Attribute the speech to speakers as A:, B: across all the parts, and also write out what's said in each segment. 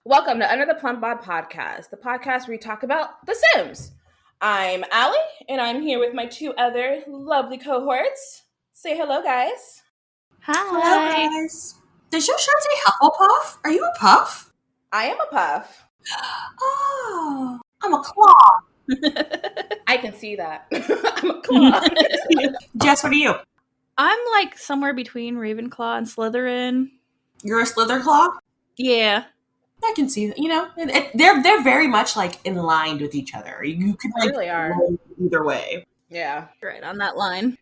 A: Welcome to Under the Plum Bob Podcast, the podcast where we talk about The Sims. I'm Allie, and I'm here with my two other lovely cohorts. Say hello, guys.
B: Hello,
C: Hi.
B: guys. Does your shirt say Hufflepuff? Are you a puff?
A: I am a puff.
B: Oh, I'm a claw.
A: I can see that. I'm a claw.
B: Jess, what are you?
C: I'm like somewhere between Ravenclaw and Slytherin.
B: You're a Slitherclaw?
C: Yeah.
B: I can see that. You know, they're very much like in line with each other. You can
A: They
B: like
A: really are.
B: roll either way.
A: Yeah.
C: Right on that line.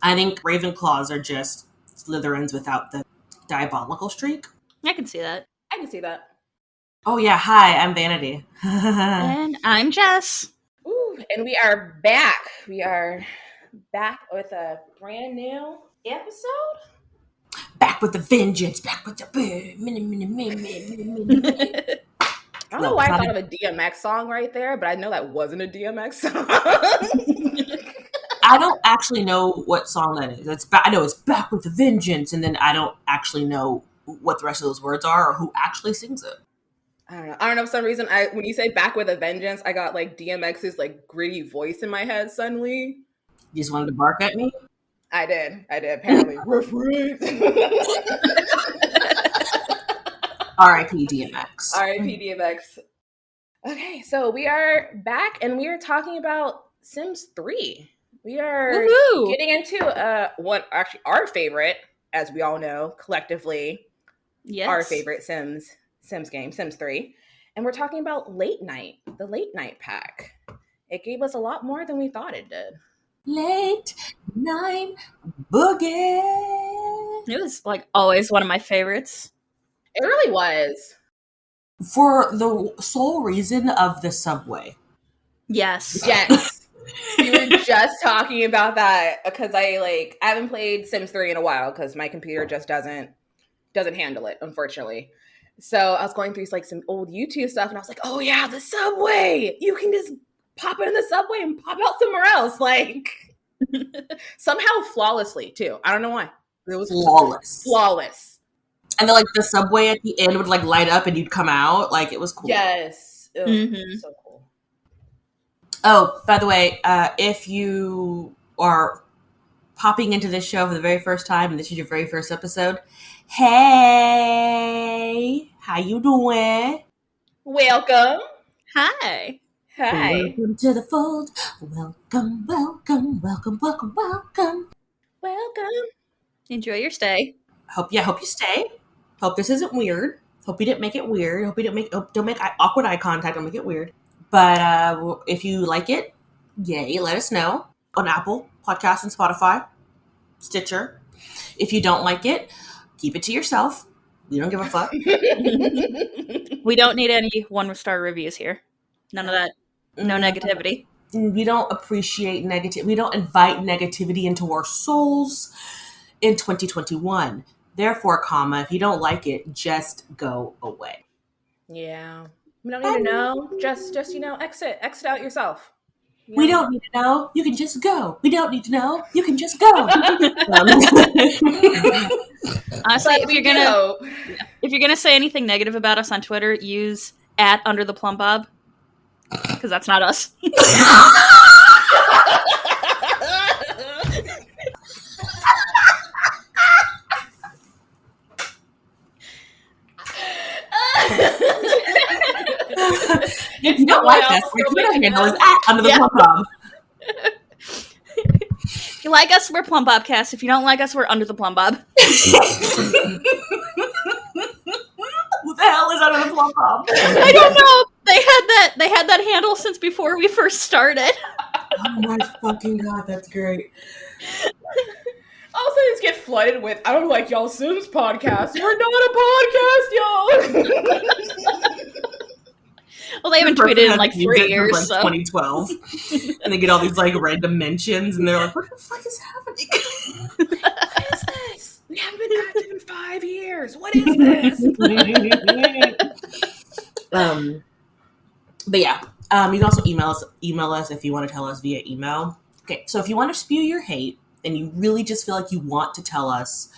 B: I think Ravenclaws are just Slytherins without the diabolical streak.
C: I can see that.
A: I can see that.
B: Oh yeah, hi, I'm Vanity.
C: And I'm Jess.
A: Ooh, and we are back. We are back with a brand new episode.
B: Back with the vengeance. Back with the
A: I don't know why I thought of a DMX song right there, but I know that wasn't a DMX song.
B: I don't actually know what song that is. I know it's Back with the Vengeance, and then I don't actually know what the rest of those words are or who actually sings it.
A: I don't know. For some reason, when you say "Back with a Vengeance," I got like DMX's like gritty voice in my head suddenly.
B: You just wanted to bark at me?
A: I did. Apparently.
B: R.I.P. DMX.
A: R.I.P. DMX. Okay, so we are back, and we are talking about Sims 3. We are
C: Woohoo!
A: getting into our favorite, as we all know, collectively,
C: Yes.
A: our favorite Sims game, Sims 3. And we're talking about the late night pack. It gave us a lot more than we thought it did.
B: Late night boogie.
C: It was like always one of my favorites.
A: It really was.
B: For the sole reason of the subway.
C: Yes.
A: Yes. We were just talking about that because I haven't played Sims 3 in a while because my computer just doesn't handle it, unfortunately. So I was going through like some old YouTube stuff and I was like, oh yeah, the subway. You can just pop it in the subway and pop out somewhere else. Like somehow flawlessly too. I don't know why. It was flawless.
B: And then like the subway at the end would like light up and you'd come out. Like it was cool.
A: Yes.
C: Mm-hmm.
A: So cool.
B: Oh, by the way, if you are popping into this show for the very first time and this is your very first episode, hey, how you doing?
A: Welcome.
C: Hi.
B: Welcome to the fold. Welcome, welcome, welcome, welcome, welcome.
A: Welcome.
C: Enjoy your stay.
B: Hope you stay. Hope this isn't weird. Hope you didn't make it weird. Hope you don't make awkward eye contact. Don't make it weird. But if you like it, yay, let us know on Apple Podcasts and Spotify, Stitcher. If you don't like it, keep it to yourself. We don't give a fuck.
C: We don't need any 1-star reviews here. None of that. No negativity.
B: We don't appreciate negative. We don't invite negativity into our souls in 2021. Therefore, if you don't like it, just go away.
A: Yeah. We don't need to know. Just exit out yourself.
B: We don't need to know. You can just go. We don't need to know. You can just go.
C: Honestly, if you're gonna say anything negative about us on Twitter, use @UnderThePlumBob, because that's not us.
B: If you don't like us, our Twitter handle is @UnderThePlumBob.
C: If you like us, we're Plum Bobcast. If you don't like us, we're Under the Plum Bob.
B: Who the hell is Under the Plum Bob?
C: I don't know. They had that handle since before we first started.
B: Oh my fucking god, that's great.
A: All of a sudden, just get flooded with, I don't like y'all Sims podcast. We're not a podcast, y'all.
C: Well, they haven't tweeted in like 3 years,
B: like
C: so
B: 2012, and they get all these like random mentions, and they're like, "What the fuck is happening?
A: What is this? We haven't been active in 5 years. What is this?"
B: But yeah, you can also email us if you want to tell us via email. Okay, so if you want to spew your hate and you really just feel like you want to tell us,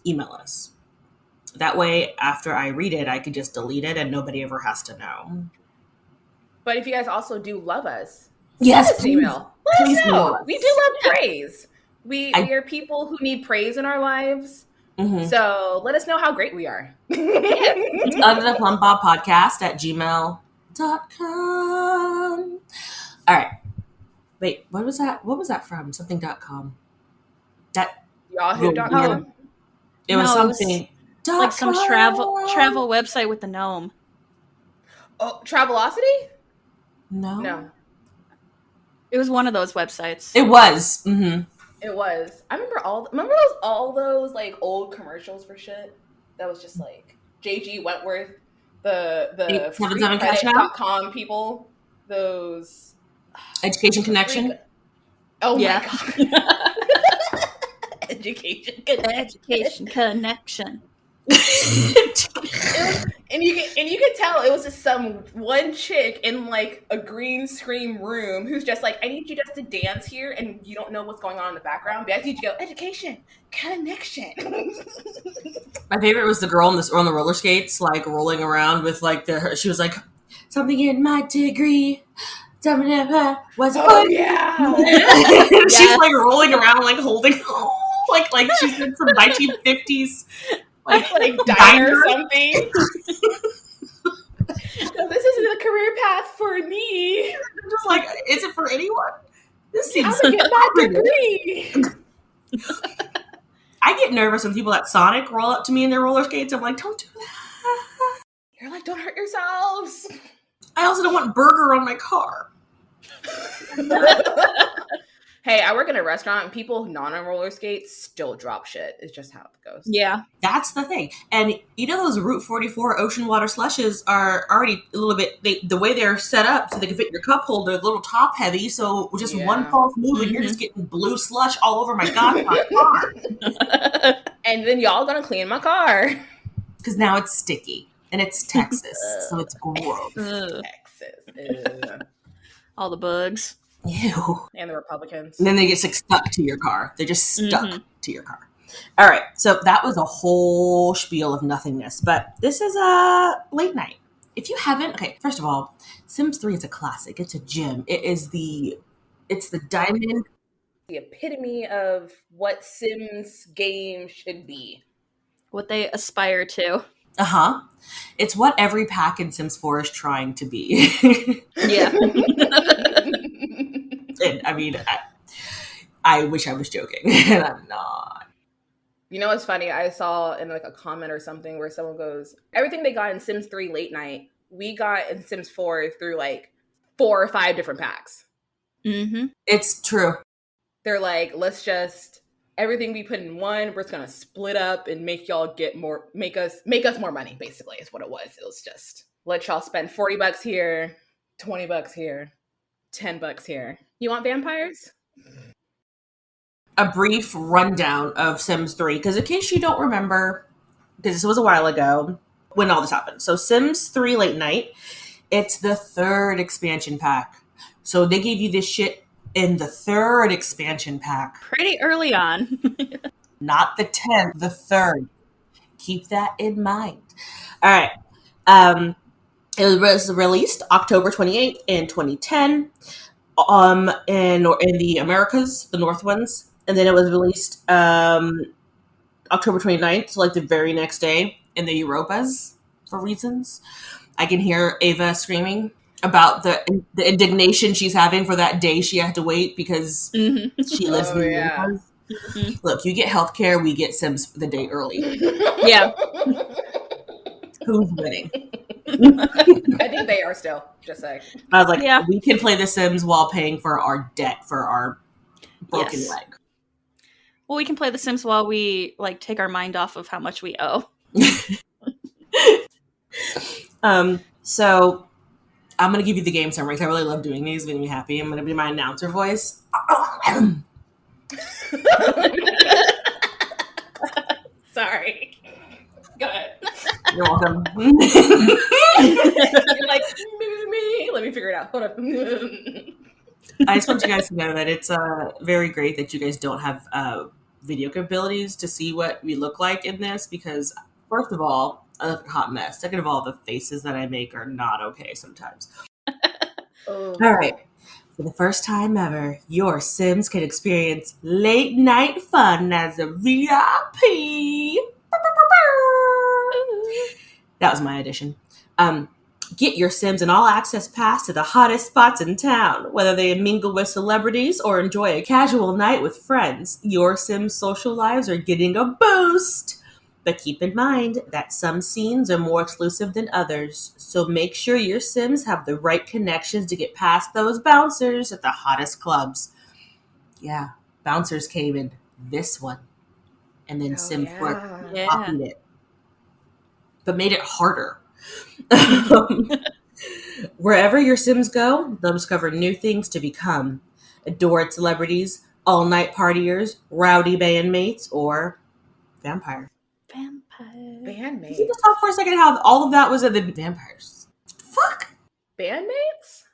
B: email us. That way, after I read it, I could just delete it and nobody ever has to know.
A: But if you guys also do love us,
B: yes,
A: send us an email. Let us know. We do love praise. We are people who need praise in our lives. Mm-hmm. So let us know how great we are.
B: It's under the Plum Bob Podcast at gmail.com. All right. Wait, what was that? What was that from? Something.com. That
A: Yahoo.com?
B: It was something.
C: Like some travel website with the gnome.
A: Oh, Travelocity?
B: No.
C: It was one of those websites.
B: It was. Mm-hmm.
A: It was. I remember all those like old commercials for shit that was just like JG Wentworth, the freecredit.com people, those
B: Education Connection.
A: Oh my god. Education
C: Connection.
A: And you could tell it was just some one chick in like a green screen room who's just like, I need you just to dance here, and you don't know what's going on in the background, but I need you to go education connection.
B: My favorite was the girl on the roller skates, like rolling around with like she was like, something in my degree. Was
A: yeah.
B: She's like rolling around, like holding, like she's in some 1950s. Like
A: diner or something. No, this isn't a career path for me.
B: I'm just like, is it for anyone? This seems
A: I'm gonna get my degree.
B: I get nervous when people at Sonic roll up to me in their roller skates. I'm like, don't do that.
A: You're like, don't hurt yourselves.
B: I also don't want burger on my car.
A: Hey, I work in a restaurant and people not on roller skates still drop shit. It's just how it goes.
C: Yeah.
B: That's the thing. And you know those Route 44 ocean water slushes are already a little bit, the way they're set up so they can fit in your cup holder, a little top heavy. So just one false move and you're just getting blue slush all over my goddamn car.
A: And then y'all gonna clean my car.
B: Because now it's sticky. And it's Texas. So it's gross.
A: Texas.
C: All the bugs.
B: Ew.
A: And the Republicans.
B: And then they get stuck to your car. They're just stuck to your car. All right. So that was a whole spiel of nothingness. But this is a late night. If you haven't, okay, first of all, Sims 3 is a classic. It's a gem. It's the diamond.
A: The epitome of what Sims game should be.
C: What they aspire to.
B: Uh-huh. It's what every pack in Sims 4 is trying to be.
C: Yeah.
B: And, I mean, I wish I was joking, and I'm not.
A: You know what's funny? I saw in like a comment or something where someone goes, everything they got in Sims 3 late night, we got in Sims 4 through like 4 or 5 different packs.
C: Mm-hmm.
B: It's true.
A: They're like, let's just, everything we put in one, we're just going to split up and make y'all get more, make us more money, basically, is what it was. It was just, let y'all spend $40 here, $20 here, $10 here. You want vampires?
B: A brief rundown of Sims 3, because in case you don't remember, because this was a while ago when all this happened. So Sims 3 Late Night, it's the 3rd expansion pack. So they gave you this shit in the 3rd expansion pack.
C: Pretty early on.
B: Not the 10th, the 3rd. Keep that in mind. All right. It was released October 28th in 2010. In the Americas, the North ones, and then it was released October 29th, so like the very next day in the Europas for reasons. I can hear Ava screaming about the indignation she's having for that day she had to wait because she lives in the Europas. Mm-hmm. Look, you get healthcare, we get Sims the day early.
C: Yeah.
B: Who's winning?
A: I think they are still, just saying.
B: I was like, we can play The Sims while paying for our debt for our broken leg.
C: Well, we can play The Sims while we like take our mind off of how much we owe.
B: So I'm going to give you the game summary because I really love doing these. It's going to be happy. I'm going to be my announcer voice.
A: Sorry. Go ahead.
B: You're welcome.
A: You're like, me. Let me figure it out. Hold up.
B: I just want you guys to know that it's very great that you guys don't have video capabilities to see what we look like in this because First of all, I look a hot mess. Second of all, the faces that I make are not okay sometimes.
A: Oh.
B: All right. For the first time ever, your Sims can experience late night fun as a VIP. That was my addition. Get your Sims an all-access pass to the hottest spots in town. Whether they mingle with celebrities or enjoy a casual night with friends, your Sims' social lives are getting a boost. But keep in mind that some scenes are more exclusive than others, so make sure your Sims have the right connections to get past those bouncers at the hottest clubs. Yeah, bouncers came in this one, and then Sims copied it, but made it harder. Wherever your Sims go, they'll discover new things to become. Adored celebrities, all-night partiers, rowdy bandmates, or vampires.
A: Bandmates.
B: Can you just talk for a second how all of that was at the vampires? Fuck.
A: Bandmates?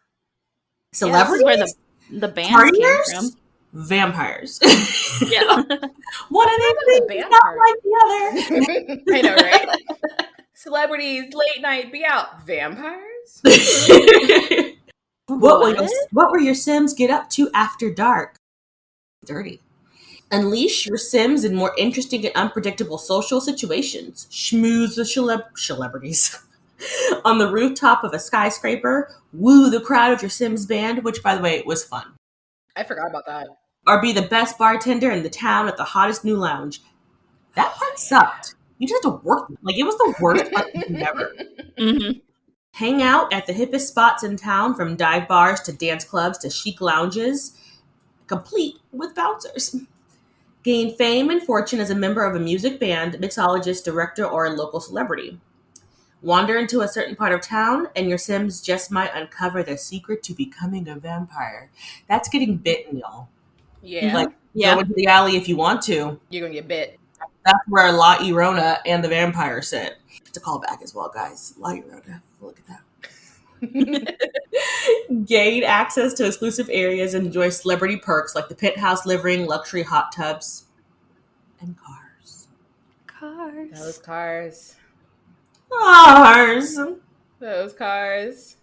B: Celebrities?
C: Yeah, this is where the bands came from.
B: Vampires.
C: Yeah.
B: One of these things is not like the other.
A: I know, right? Celebrities, late night, be out. Vampires?
B: What will your Sims get up to after dark? Dirty. Unleash your Sims in more interesting and unpredictable social situations. Schmooze the celebrities. On the rooftop of a skyscraper, woo the crowd of your Sims band, which, by the way, was fun.
A: I forgot about that.
B: Or be the best bartender in the town at the hottest new lounge. That part sucked. You just had to work. Like, it was the worst part ever.
C: Mm-hmm.
B: Hang out at the hippest spots in town, from dive bars to dance clubs to chic lounges, complete with bouncers. Gain fame and fortune as a member of a music band, mixologist, director, or a local celebrity. Wander into a certain part of town, and your Sims just might uncover the secret to becoming a vampire. That's getting bitten, y'all.
A: Yeah.
B: Go into the alley if you want to.
A: You're going to get bit.
B: That's where La Llorona and the vampire sit. It's a callback as well, guys. La Llorona. Look at that. Gain access to exclusive areas and enjoy celebrity perks like the penthouse living, luxury hot tubs, and cars.
A: Those cars. Those cars.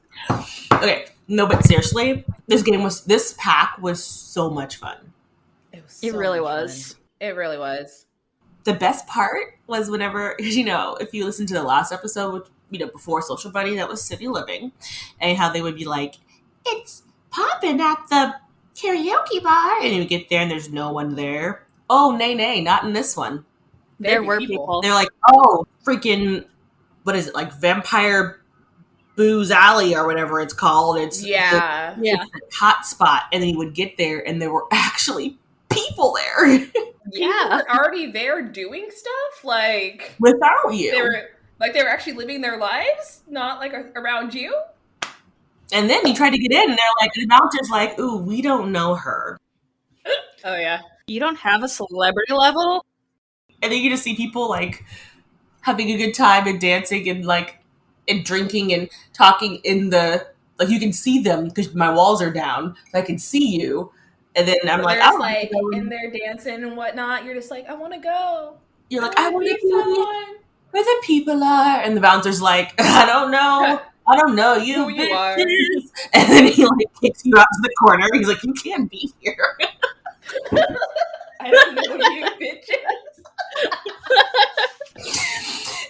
B: Okay, no, but seriously, this pack was so much fun.
C: It really was.
A: It really was.
B: The best part was whenever, if you listen to the last episode, before Social Bunny, that was City Living, and how they would be like, it's popping at the karaoke bar, and you would get there and there's no one there. Oh, nay, not in this one.
C: There were people.
B: They're like, oh, freaking, what is it, like Vampire Booze Alley or whatever it's called. It's
A: it's
B: a hot spot, and then you would get there and there were actually people there.
A: People were already there doing stuff, like
B: without you.
A: They were actually living their lives, not like around you.
B: And then you try to get in, and they're like, the bouncer's like, ooh, we don't know her.
A: Oh yeah.
C: You don't have a celebrity level?
B: And then you just see people like having a good time and dancing and like and drinking and talking in the, like, you can see them because my walls are down, so I can see you. And then I'm like,
A: and they're dancing and whatnot. You're just like, I want to go.
B: You're like, I want to be where the people are. And the bouncer's like, I don't know. I don't know you.
A: Who you are.
B: And then he like kicks you out to the corner. He's like, you can't be here.
A: I don't know you, bitches.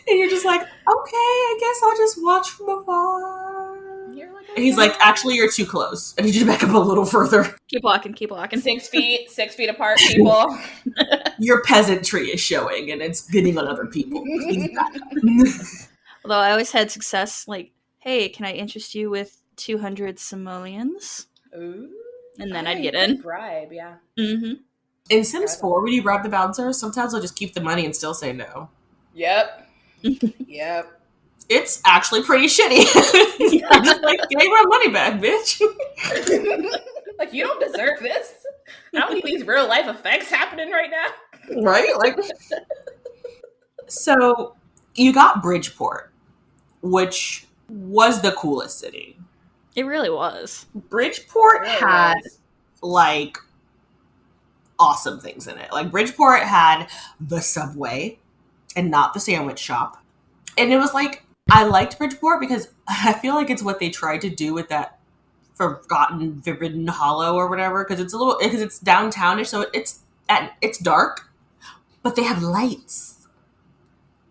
B: And you're just like, okay, I guess I'll just watch from afar. And he's like, actually, you're too close. I need you to back up a little further.
C: Keep walking.
A: 6 feet apart, people.
B: Your peasantry is showing, and it's getting on other people.
C: Although I always had success, like, hey, can I interest you with 200 simoleons?
A: Ooh.
C: And then I'd get in.
A: Bribe, yeah.
C: Mm-hmm.
B: In Sims 4, when you rob the bouncer, sometimes they'll just keep the money and still say no.
A: Yep. Yep.
B: It's actually pretty shitty. Just like, give me my money back, bitch.
A: Like, you don't deserve this. I don't need these real life effects happening right now.
B: Right? Like, so you got Bridgeport, which was the coolest city.
C: It really was.
B: Bridgeport had like awesome things in it. Like, Bridgeport had the subway. and not the sandwich shop. And it was like, I liked Bridgeport because I feel like it's what they tried to do with that Forgotten Vivid Hollow or whatever, because it's downtownish, so it's dark, but they have lights.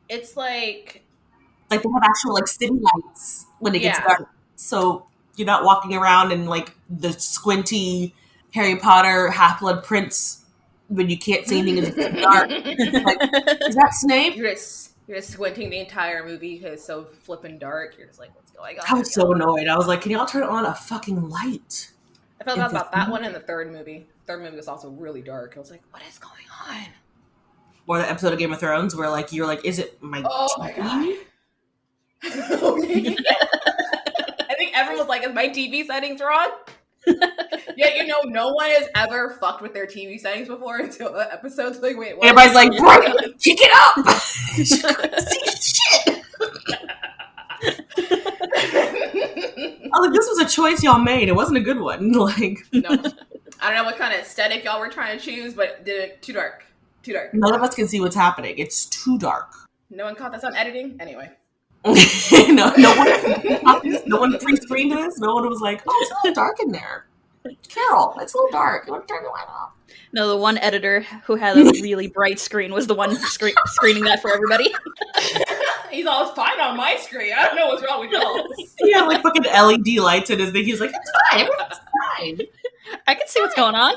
A: It's like
B: they have actual like city lights when it gets dark, so you're not walking around in like the squinty Harry Potter Half-Blood Prince when you can't see anything in the dark. Like, is that Snape?
A: You're just squinting the entire movie because it's so flippin' dark. You're just like, what's going on?
B: I was so annoyed. I was like, can y'all turn on a fucking light?
A: I felt about that one in the third movie. The third movie was also really dark. I was like, what is going on?
B: Or the episode of Game of Thrones where like you're like, is it my
A: TV? My God. I think everyone was like, is my TV settings wrong? Yeah, no one has ever fucked with their TV settings before until the episode's like, wait, what?
B: Everybody's like, kick it up! Shit! I was like, this was a choice y'all made. It wasn't a good one. Like,
A: no. I don't know what kind of aesthetic y'all were trying to choose, but did it too dark. Too dark.
B: None of us can see what's happening. It's too dark.
A: No one caught this on editing? Anyway.
B: no one pre-screened this. No one was like, oh, it's a little dark in there. Carol, it's a little dark. You want to turn the light off?
C: No, the one editor who had a really bright screen was the one screening that for everybody.
A: He's all fine on my screen. I don't know what's wrong with y'all.
B: He had like fucking LED lights in his thing. He's like, it's fine. Everything's fine.
C: I can see what's going on.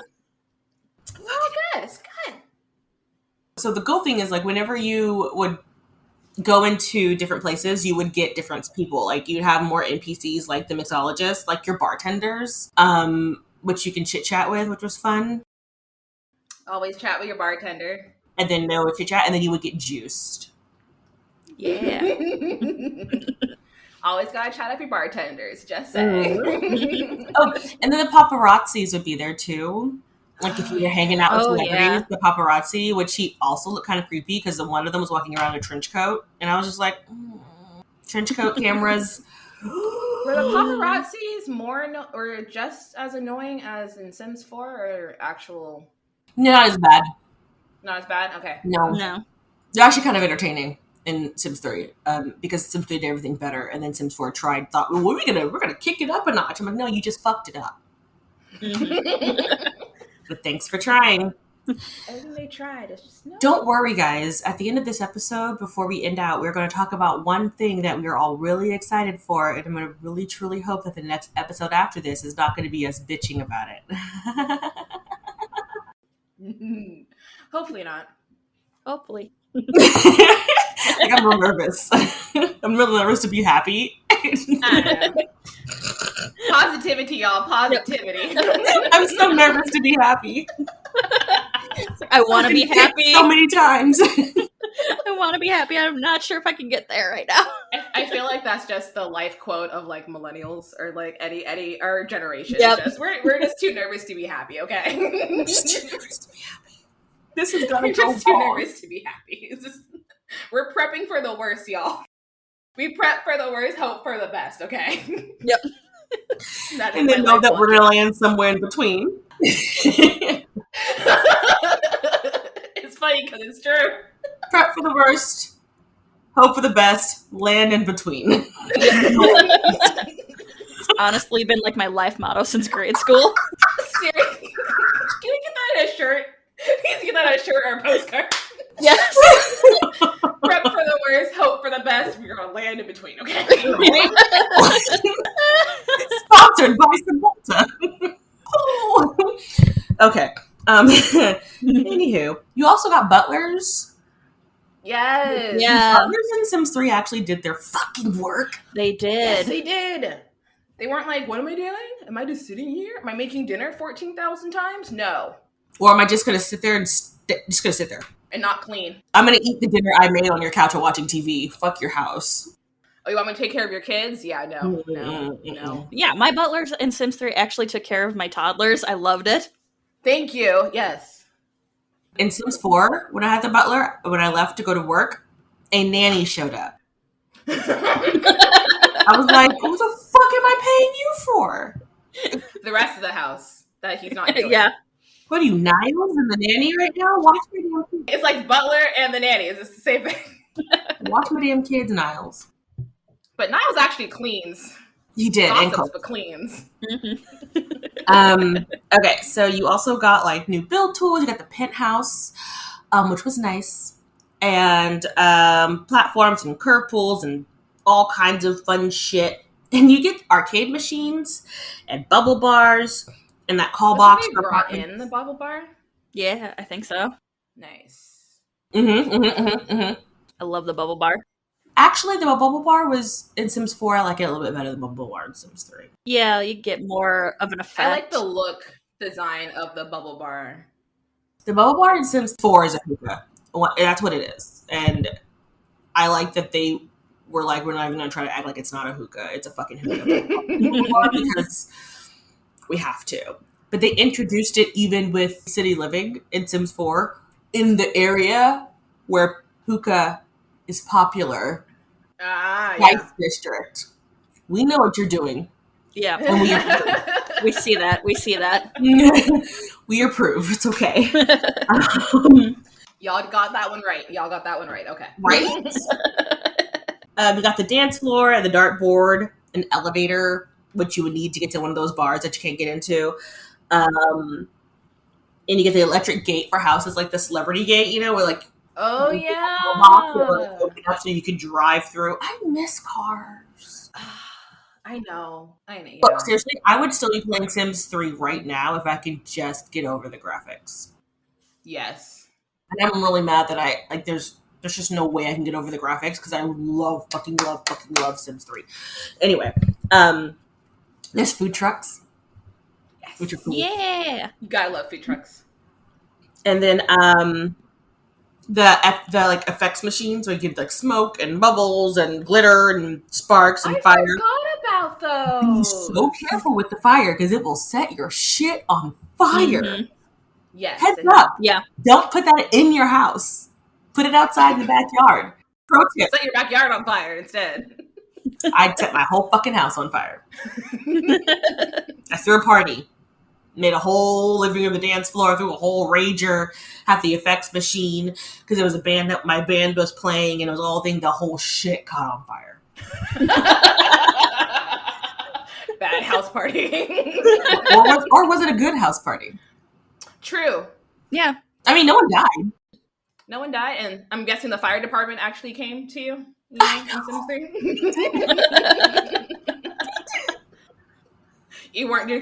A: Oh, good. It's good.
B: So the cool thing is, like, whenever you would go into different places, you would get different people. Like, you'd have more NPCs, like the mixologists, like your bartenders, which you can chit-chat with, which was fun.
A: Always chat with your bartender.
B: And then they would chit-chat, and then you would get juiced.
C: Yeah.
A: Always gotta chat up your bartenders, just saying.
B: Oh, and then the paparazzis would be there, too. Like, if you were hanging out with celebrities, the paparazzi, which he also looked kind of creepy because one of them was walking around in a trench coat. And I was just like, trench coat cameras.
A: Were the paparazzis more or just as annoying as in Sims 4 or actual?
B: No, not as bad.
A: Not as bad? Okay.
B: No. They're actually kind of entertaining in Sims 3 because Sims 3 did everything better. And then Sims 4 thought, well, we're gonna kick it up a notch. I'm like, no, you just fucked it up. Mm-hmm. But thanks for trying.
A: Everything they tried. It's just no.
B: Don't worry, guys. At the end of this episode, before we end out, we're going to talk about one thing that we're all really excited for. And I'm going to really, truly hope that the next episode after this is not going to be us bitching about
A: it. Hopefully not.
C: Hopefully.
B: Like, I'm real nervous. I'm real nervous to be happy.
A: I know. Positivity, y'all. Positivity.
B: I'm so nervous to be happy.
C: I want to be happy
B: so many times.
C: I want to be happy. I'm not sure if I can get there right now.
A: I feel like that's just the life quote of like millennials or like Eddie our generation.
C: Yep.
A: We're just too nervous to be happy. Okay.
B: Just too nervous to be happy. This is gonna
A: go just too nervous to be happy. We're prepping for the worst, y'all. We prep for the worst, hope for the best. Okay.
C: Yep.
B: And then know that we're gonna land somewhere in between.
A: It's funny because it's true.
B: Prep for the worst, hope for the best, land in between.
C: It's honestly been like my life motto since grade school.
A: Seriously. Can we get that in a shirt? Please get that on a shirt or a postcard.
C: Yes.
A: Prep for the worst, hope for the best. We're gonna land in between, okay?
B: Sponsored by Sabota. Okay. Anywho, you also got butlers.
A: Yes.
C: Yeah.
B: Butlers in Sims 3 actually did their fucking work.
C: They did.
A: Yes, they did. They weren't like, what am I doing? Am I just sitting here? Am I making dinner 14,000 times? No.
B: Or am I just gonna sit there and just gonna sit there
A: and not clean?
B: I'm gonna eat the dinner I made on your couch while watching TV. Fuck your house.
A: Oh, you want me to take care of your kids? Yeah, no.
C: Yeah, my butlers in Sims 3 actually took care of my toddlers. I loved it.
A: Thank you. Yes.
B: In Sims 4, when I had the butler, when I left to go to work, a nanny showed up. I was like, what the fuck am I paying you for?
A: The rest of the house that he's not doing.
C: Yeah.
B: What are you, Niles and the nanny right now? Watch me.
A: It's like butler and the nanny. Is this the same thing?
B: Watch my damn kids, Niles.
A: But Niles actually cleans.
B: He did.
A: Gossips, but cleans.
B: Okay, so you also got like new build tools. You got the penthouse, which was nice, and platforms and curve pools and all kinds of fun shit. And you get arcade machines and bubble bars and that call box.
A: They brought in the bubble bar.
C: Yeah, I think so.
A: Nice.
C: I love the bubble bar.
B: Actually, the bubble bar was in Sims 4. I like it a little bit better than the bubble bar in Sims 3.
C: Yeah, you get more of an effect.
A: I like the look design of the bubble bar.
B: The bubble bar in Sims 4 is a hookah. That's what it is. And I like that they were like, we're not even going to try to act like it's not a hookah. It's a fucking hookah. Because we have to. But they introduced it even with City Living in Sims 4 in the area where hookah is popular. Vice District. We know what you're doing.
C: Yeah. We see that. We see that.
B: We approve. It's okay.
A: Y'all got that one right. Okay.
B: Right? We got the dance floor and the dartboard, an elevator, which you would need to get to one of those bars that you can't get into. And you get the electric gate for houses, like the celebrity gate, you know, where like
A: oh yeah,
B: open up so you can drive through. I miss cars.
A: I know.
B: But seriously, I would still be playing Sims 3 right now if I could just get over the graphics.
A: Yes.
B: And I'm really mad that there's just no way I can get over the graphics because I fucking love Sims 3. Anyway, there's food trucks.
A: Yes.
B: Which are cool.
C: Yeah.
A: You gotta love food trucks.
B: And then the like effects machines where you get like smoke and bubbles and glitter and sparks and fire.
A: I forgot about those.
B: Be so careful with the fire because it will set your shit on fire.
C: Mm-hmm.
A: Yes.
B: Heads up.
C: Yeah.
B: Don't put that in your house. Put it outside in the backyard. Pro tip.
A: Set your backyard on fire instead.
B: I'd set my whole fucking house on fire. I threw a party. Made a whole living room, the dance floor, threw a whole rager, had the effects machine, because it was a band that my band was playing, and it was all thing, the whole shit caught on fire.
A: Bad house party.
B: or was it a good house party?
A: True.
C: Yeah.
B: I mean, no one died.
A: No one died, and I'm guessing the fire department actually came to you in Sims 3.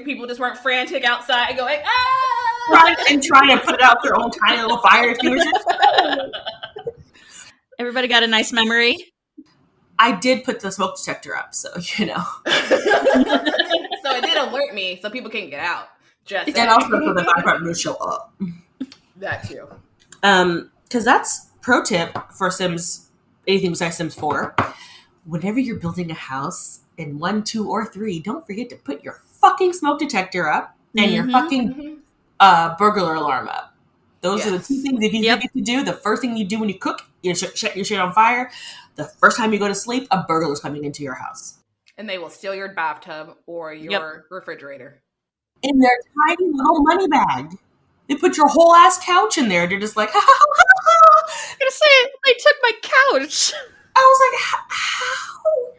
A: People just weren't frantic outside going, ah!
B: Right, and trying to put out their own tiny little fire extinguishers.
C: Everybody got a nice memory.
B: I did put the smoke detector up, so you know.
A: So it did alert me, so people can get out. Just
B: and also for the fire department to show up.
A: That too.
B: Because that's pro tip for Sims, anything besides Sims 4. Whenever you're building a house in 1, 2, or 3, don't forget to put your fucking smoke detector up and your fucking burglar alarm up. Those are the two things if you forget to do. The first thing you do when you cook, you set your shit on fire. The first time you go to sleep, a burglar's coming into your house.
A: And they will steal your bathtub or your refrigerator.
B: In their tiny little money bag. They put your whole ass couch in there. They're just like, ha ha ha ha.
C: I'm gonna say, they took my couch.
B: I was like, how?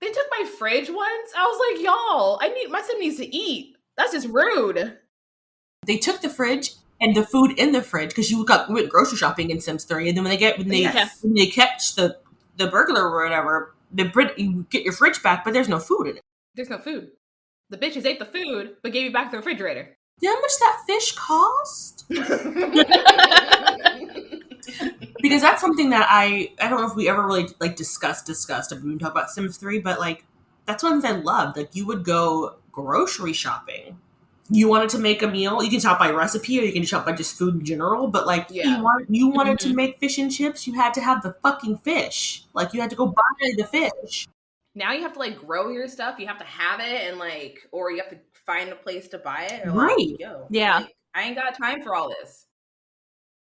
A: They took my fridge once. I was like, y'all, my son needs to eat. That's just rude. They
B: took the fridge and the food in the fridge because we went grocery shopping in Sims 3, and then when they catch the burglar or whatever, you get your fridge back, but there's no food in it.
A: There's no food. The bitches ate the food, but gave you back the refrigerator.
B: You know how much that fish cost? Because that's something that I don't know if we ever really like discussed when we talk about Sims 3, but like that's one of the things I loved. Like you would go grocery shopping. You wanted to make a meal, you can shop by recipe or you can shop by just food in general, but like you wanted to make fish and chips, you had to have the fucking fish. Like you had to go buy the fish.
A: Now you have to like grow your stuff. You have to have it and or you have to find a place to buy it. Or
B: right.
A: I ain't got time for all this.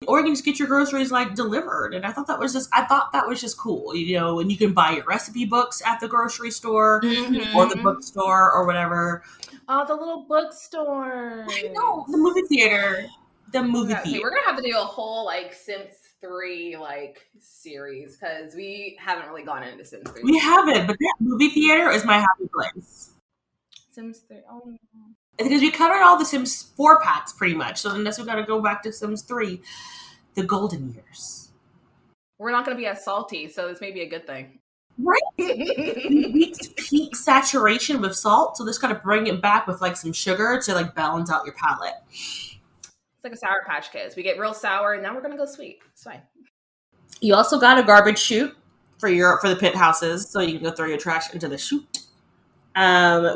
B: Or you can just get your groceries like delivered. And I thought that was just cool, you know, and you can buy your recipe books at the grocery store or the bookstore or whatever.
A: Oh, the little bookstore.
B: I know, the movie theater.
A: We're gonna have to do a whole Sims 3 like series because we haven't really gone into Sims 3.
B: We haven't, but that movie theater is my happy place.
A: Sims 3. Oh,
B: because we covered all the Sims 4 packs pretty much. So unless we got to go back to Sims 3, the golden years.
A: We're not going to be as salty, so this may be a good thing.
B: Right? We reached peak saturation with salt, so just got to bring it back with like some sugar to like balance out your palate.
A: It's like a Sour Patch Kids. We get real sour, and now we're going to go sweet. It's fine.
B: You also got a garbage chute for the pit houses, so you can go throw your trash into the chute,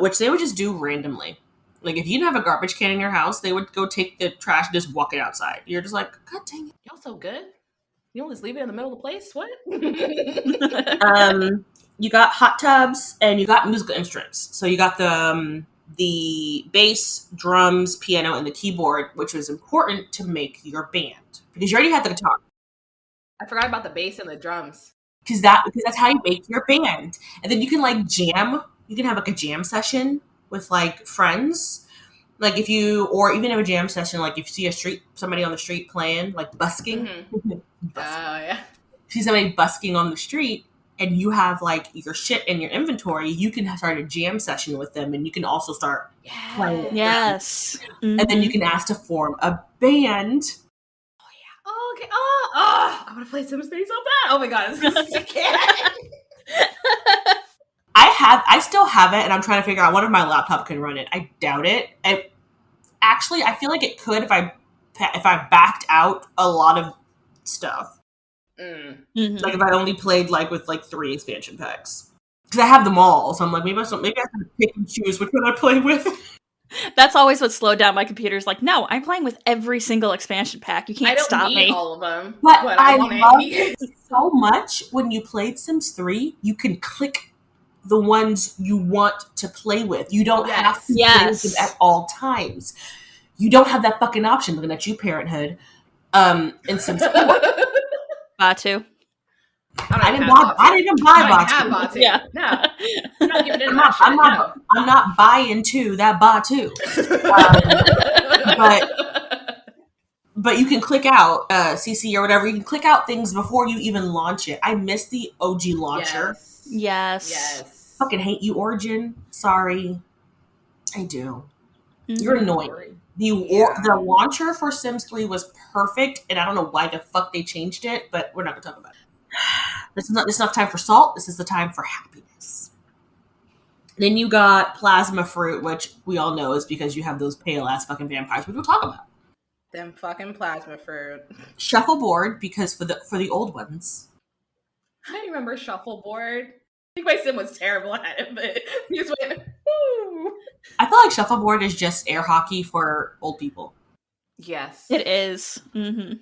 B: which they would just do randomly. Like, if you didn't have a garbage can in your house, they would go take the trash and just walk it outside. You're just like, God dang it.
A: Y'all so good. You don't just leave it in the middle of the place? What?
B: You got hot tubs and you got musical instruments. So you got the bass, drums, piano, and the keyboard, which was important to make your band. Because you already had the guitar.
A: I forgot about the bass and the drums.
B: Because that's how you make your band. And then you can, like, jam. You can have, like, a jam session with like friends, like if you, or even have a jam session, like if you see somebody on the street playing, like busking.
A: Oh yeah.
B: If you see somebody busking on the street and you have like your shit in your inventory, you can start a jam session with them, and you can also start playing.
C: Yes.
B: And then you can ask to form a band.
A: Oh yeah. Oh okay. Oh, I want to play Sims 3 so bad. Oh my god, this is sick.
B: I still have it, and I'm trying to figure out what if my laptop can run it. I doubt it. Actually, I feel like it could if I backed out a lot of stuff.
C: Mm-hmm.
B: Like if I only played like with like 3 expansion packs, because I have them all. So I'm like, maybe I have to pick and choose which one I play with.
C: That's always what slowed down my computer. Like, no, I'm playing with every single expansion pack. You can't stop me.
A: I don't need all of them,
B: but I love it so much. When you played Sims 3, you can click the ones you want to play with. You don't have to play with them at all times. You don't have that fucking option. Looking at you, Parenthood. In Sims 4.
C: Batu.
B: I didn't even buy Batu.
C: Yeah.
A: No. I'm not giving it
B: I'm not buying to that Batu. But you can click out CC or whatever. You can click out things before you even launch it. I miss the OG launcher.
C: Yes.
B: Fucking hate you, Origin. Sorry. I do. Mm-hmm. You're annoying. The launcher for Sims 3 was perfect, and I don't know why the fuck they changed it, but we're not going to talk about it. This is not time for salt. This is the time for happiness. Then you got plasma fruit, which we all know is because you have those pale-ass fucking vampires, which we'll talk about.
A: Them fucking plasma fruit.
B: Shuffleboard, because for the old ones.
A: I remember shuffleboard. I think my sim was terrible at it, but he just went, woo.
B: I feel like shuffleboard is just air hockey for old people.
C: Yes. It is. Mm-hmm.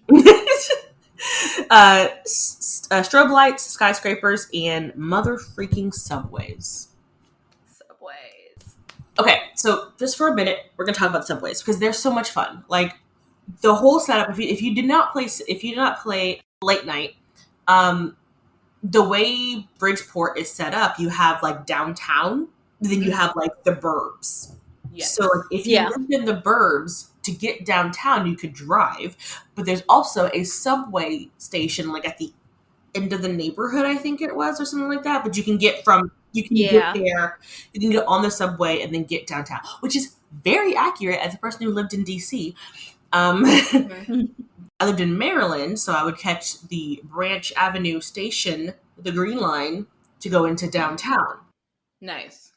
B: Strobe lights, skyscrapers, and mother freaking subways. Okay, so just for a minute, we're gonna talk about subways because they're so much fun. Like the whole setup. If you did not play late night, the way Bridgeport is set up, you have like downtown, then you have like the burbs. Yes. So like, if you lived in the burbs, to get downtown, you could drive, but there's also a subway station like at the end of the neighborhood, I think it was, or something like that. But you can get there, you can get on the subway and then get downtown, which is very accurate as a person who lived in DC. I lived in Maryland, so I would catch the Branch Avenue station, the Green Line, to go into downtown.
A: Nice.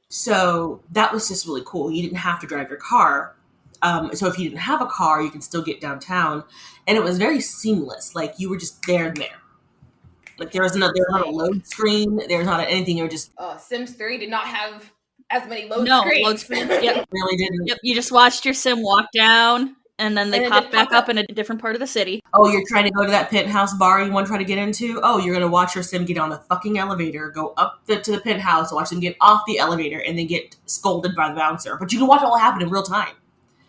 B: So that was just really cool. You didn't have to drive your car. So if you didn't have a car, you can still get downtown. And it was very seamless. Like, you were just there and there. Like, there was not a load screen. There was not anything. You were just...
A: Sims 3 did not have as many load screens.
C: No, load screens. Yep.
B: Really didn't.
C: Yep. You just watched your sim walk down, and then they pop back up in a different part of the city.
B: Oh, you're trying to go to that penthouse bar you want to try to get into? Oh, you're going to watch your sim get on the fucking elevator, go up to the penthouse, watch them get off the elevator, and then get scolded by the bouncer. But you can watch it all happen in real time.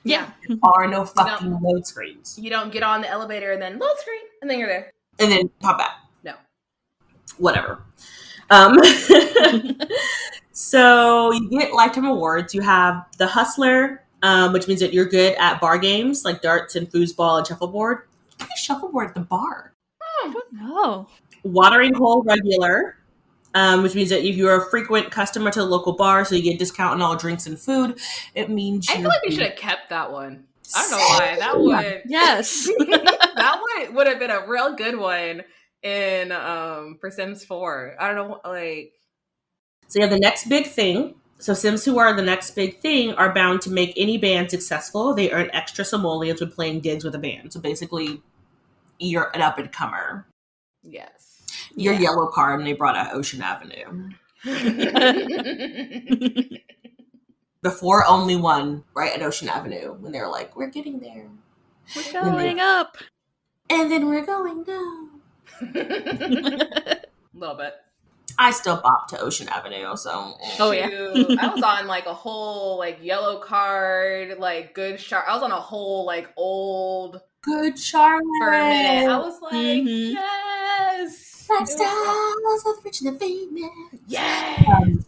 C: Yeah.
B: There are no fucking load screens.
A: You don't get on the elevator and then load screen, and then you're there.
B: And then pop back.
A: No.
B: Whatever. So you get lifetime awards. You have the Hustler, which means that you're good at bar games like darts and foosball and shuffleboard. Why shuffleboard at the bar?
C: I don't know.
B: Watering hole regular, which means that if you're a frequent customer to the local bar, so you get a discount on all drinks and food, it means
A: I feel like we should have kept that one. I don't know why. That one.
C: Yes.
A: That one would have been a real good one in for Sims 4. I don't know, like.
B: So you have the next big thing. So Sims who are the next big thing are bound to make any band successful. They earn extra simoleons when playing gigs with a band. So basically, you're an up and comer.
A: Yes.
B: Your yellow card, and they brought out Ocean Avenue. Before only one, right at Ocean Avenue, when they were like, "We're getting there.
C: We're going up,
B: and then we're going down."
A: A little bit.
B: I still bop to Ocean Avenue, so.
C: Oh yeah.
A: I was on like a whole like yellow card, like good Charlotte. I was on a whole like old
B: Good Charlotte
A: for a minute. I was like,
C: Mhm.
A: yes.
B: Lifestyles of rich and famous.
A: Yes.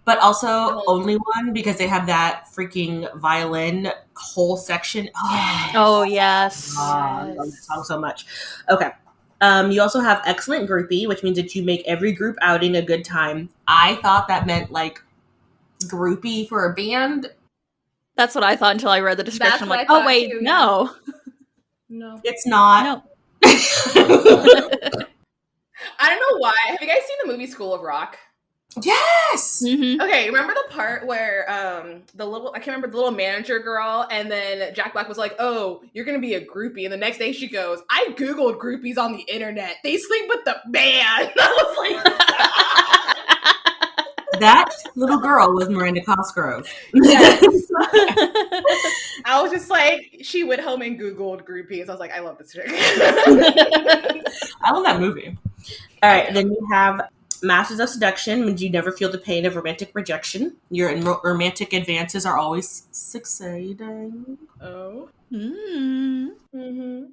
B: But also only one because they have that freaking violin whole section.
C: Oh yes.
B: I love that song so much. Okay. You also have excellent groupie, which means that you make every group outing a good time. I thought that meant like groupie for a band.
C: That's what I thought until I read the description. I'm like,
A: I
C: oh wait,
A: too,
C: no.
A: No.
B: It's not.
C: No.
A: I don't know why. Have you guys seen the movie School of Rock?
B: Yes.
C: Mm-hmm.
A: Okay, remember the part where the little manager girl, and then Jack Black was like, "Oh, you're gonna be a groupie," and the next day she goes, "I googled groupies on the internet. They sleep with the band." I was like,
B: that little girl was Miranda Cosgrove.
A: yes. I was just like, she went home and googled groupies. I was like, I love this chick.
B: I love that movie. All right, then you have Masters of Seduction, means you never feel the pain of romantic rejection. Your romantic advances are always succeeding.
A: Oh.
C: Mm-hmm.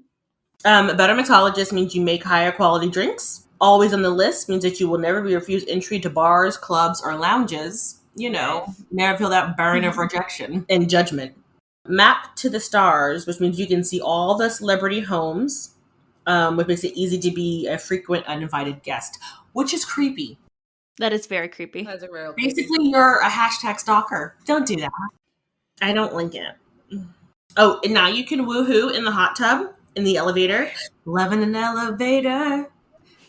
B: Better mixologist means you make higher quality drinks. Always on the list means that you will never be refused entry to bars, clubs, or lounges. You know, never feel that burn of rejection and judgment. Map to the stars, which means you can see all the celebrity homes, which makes it easy to be a frequent uninvited guest, which is creepy.
C: That is very creepy.
A: That's a real
B: Basically, you're a hashtag stalker. Don't do that. I don't link it. Oh, and now you can woohoo in the hot tub, in the elevator. Loving an elevator.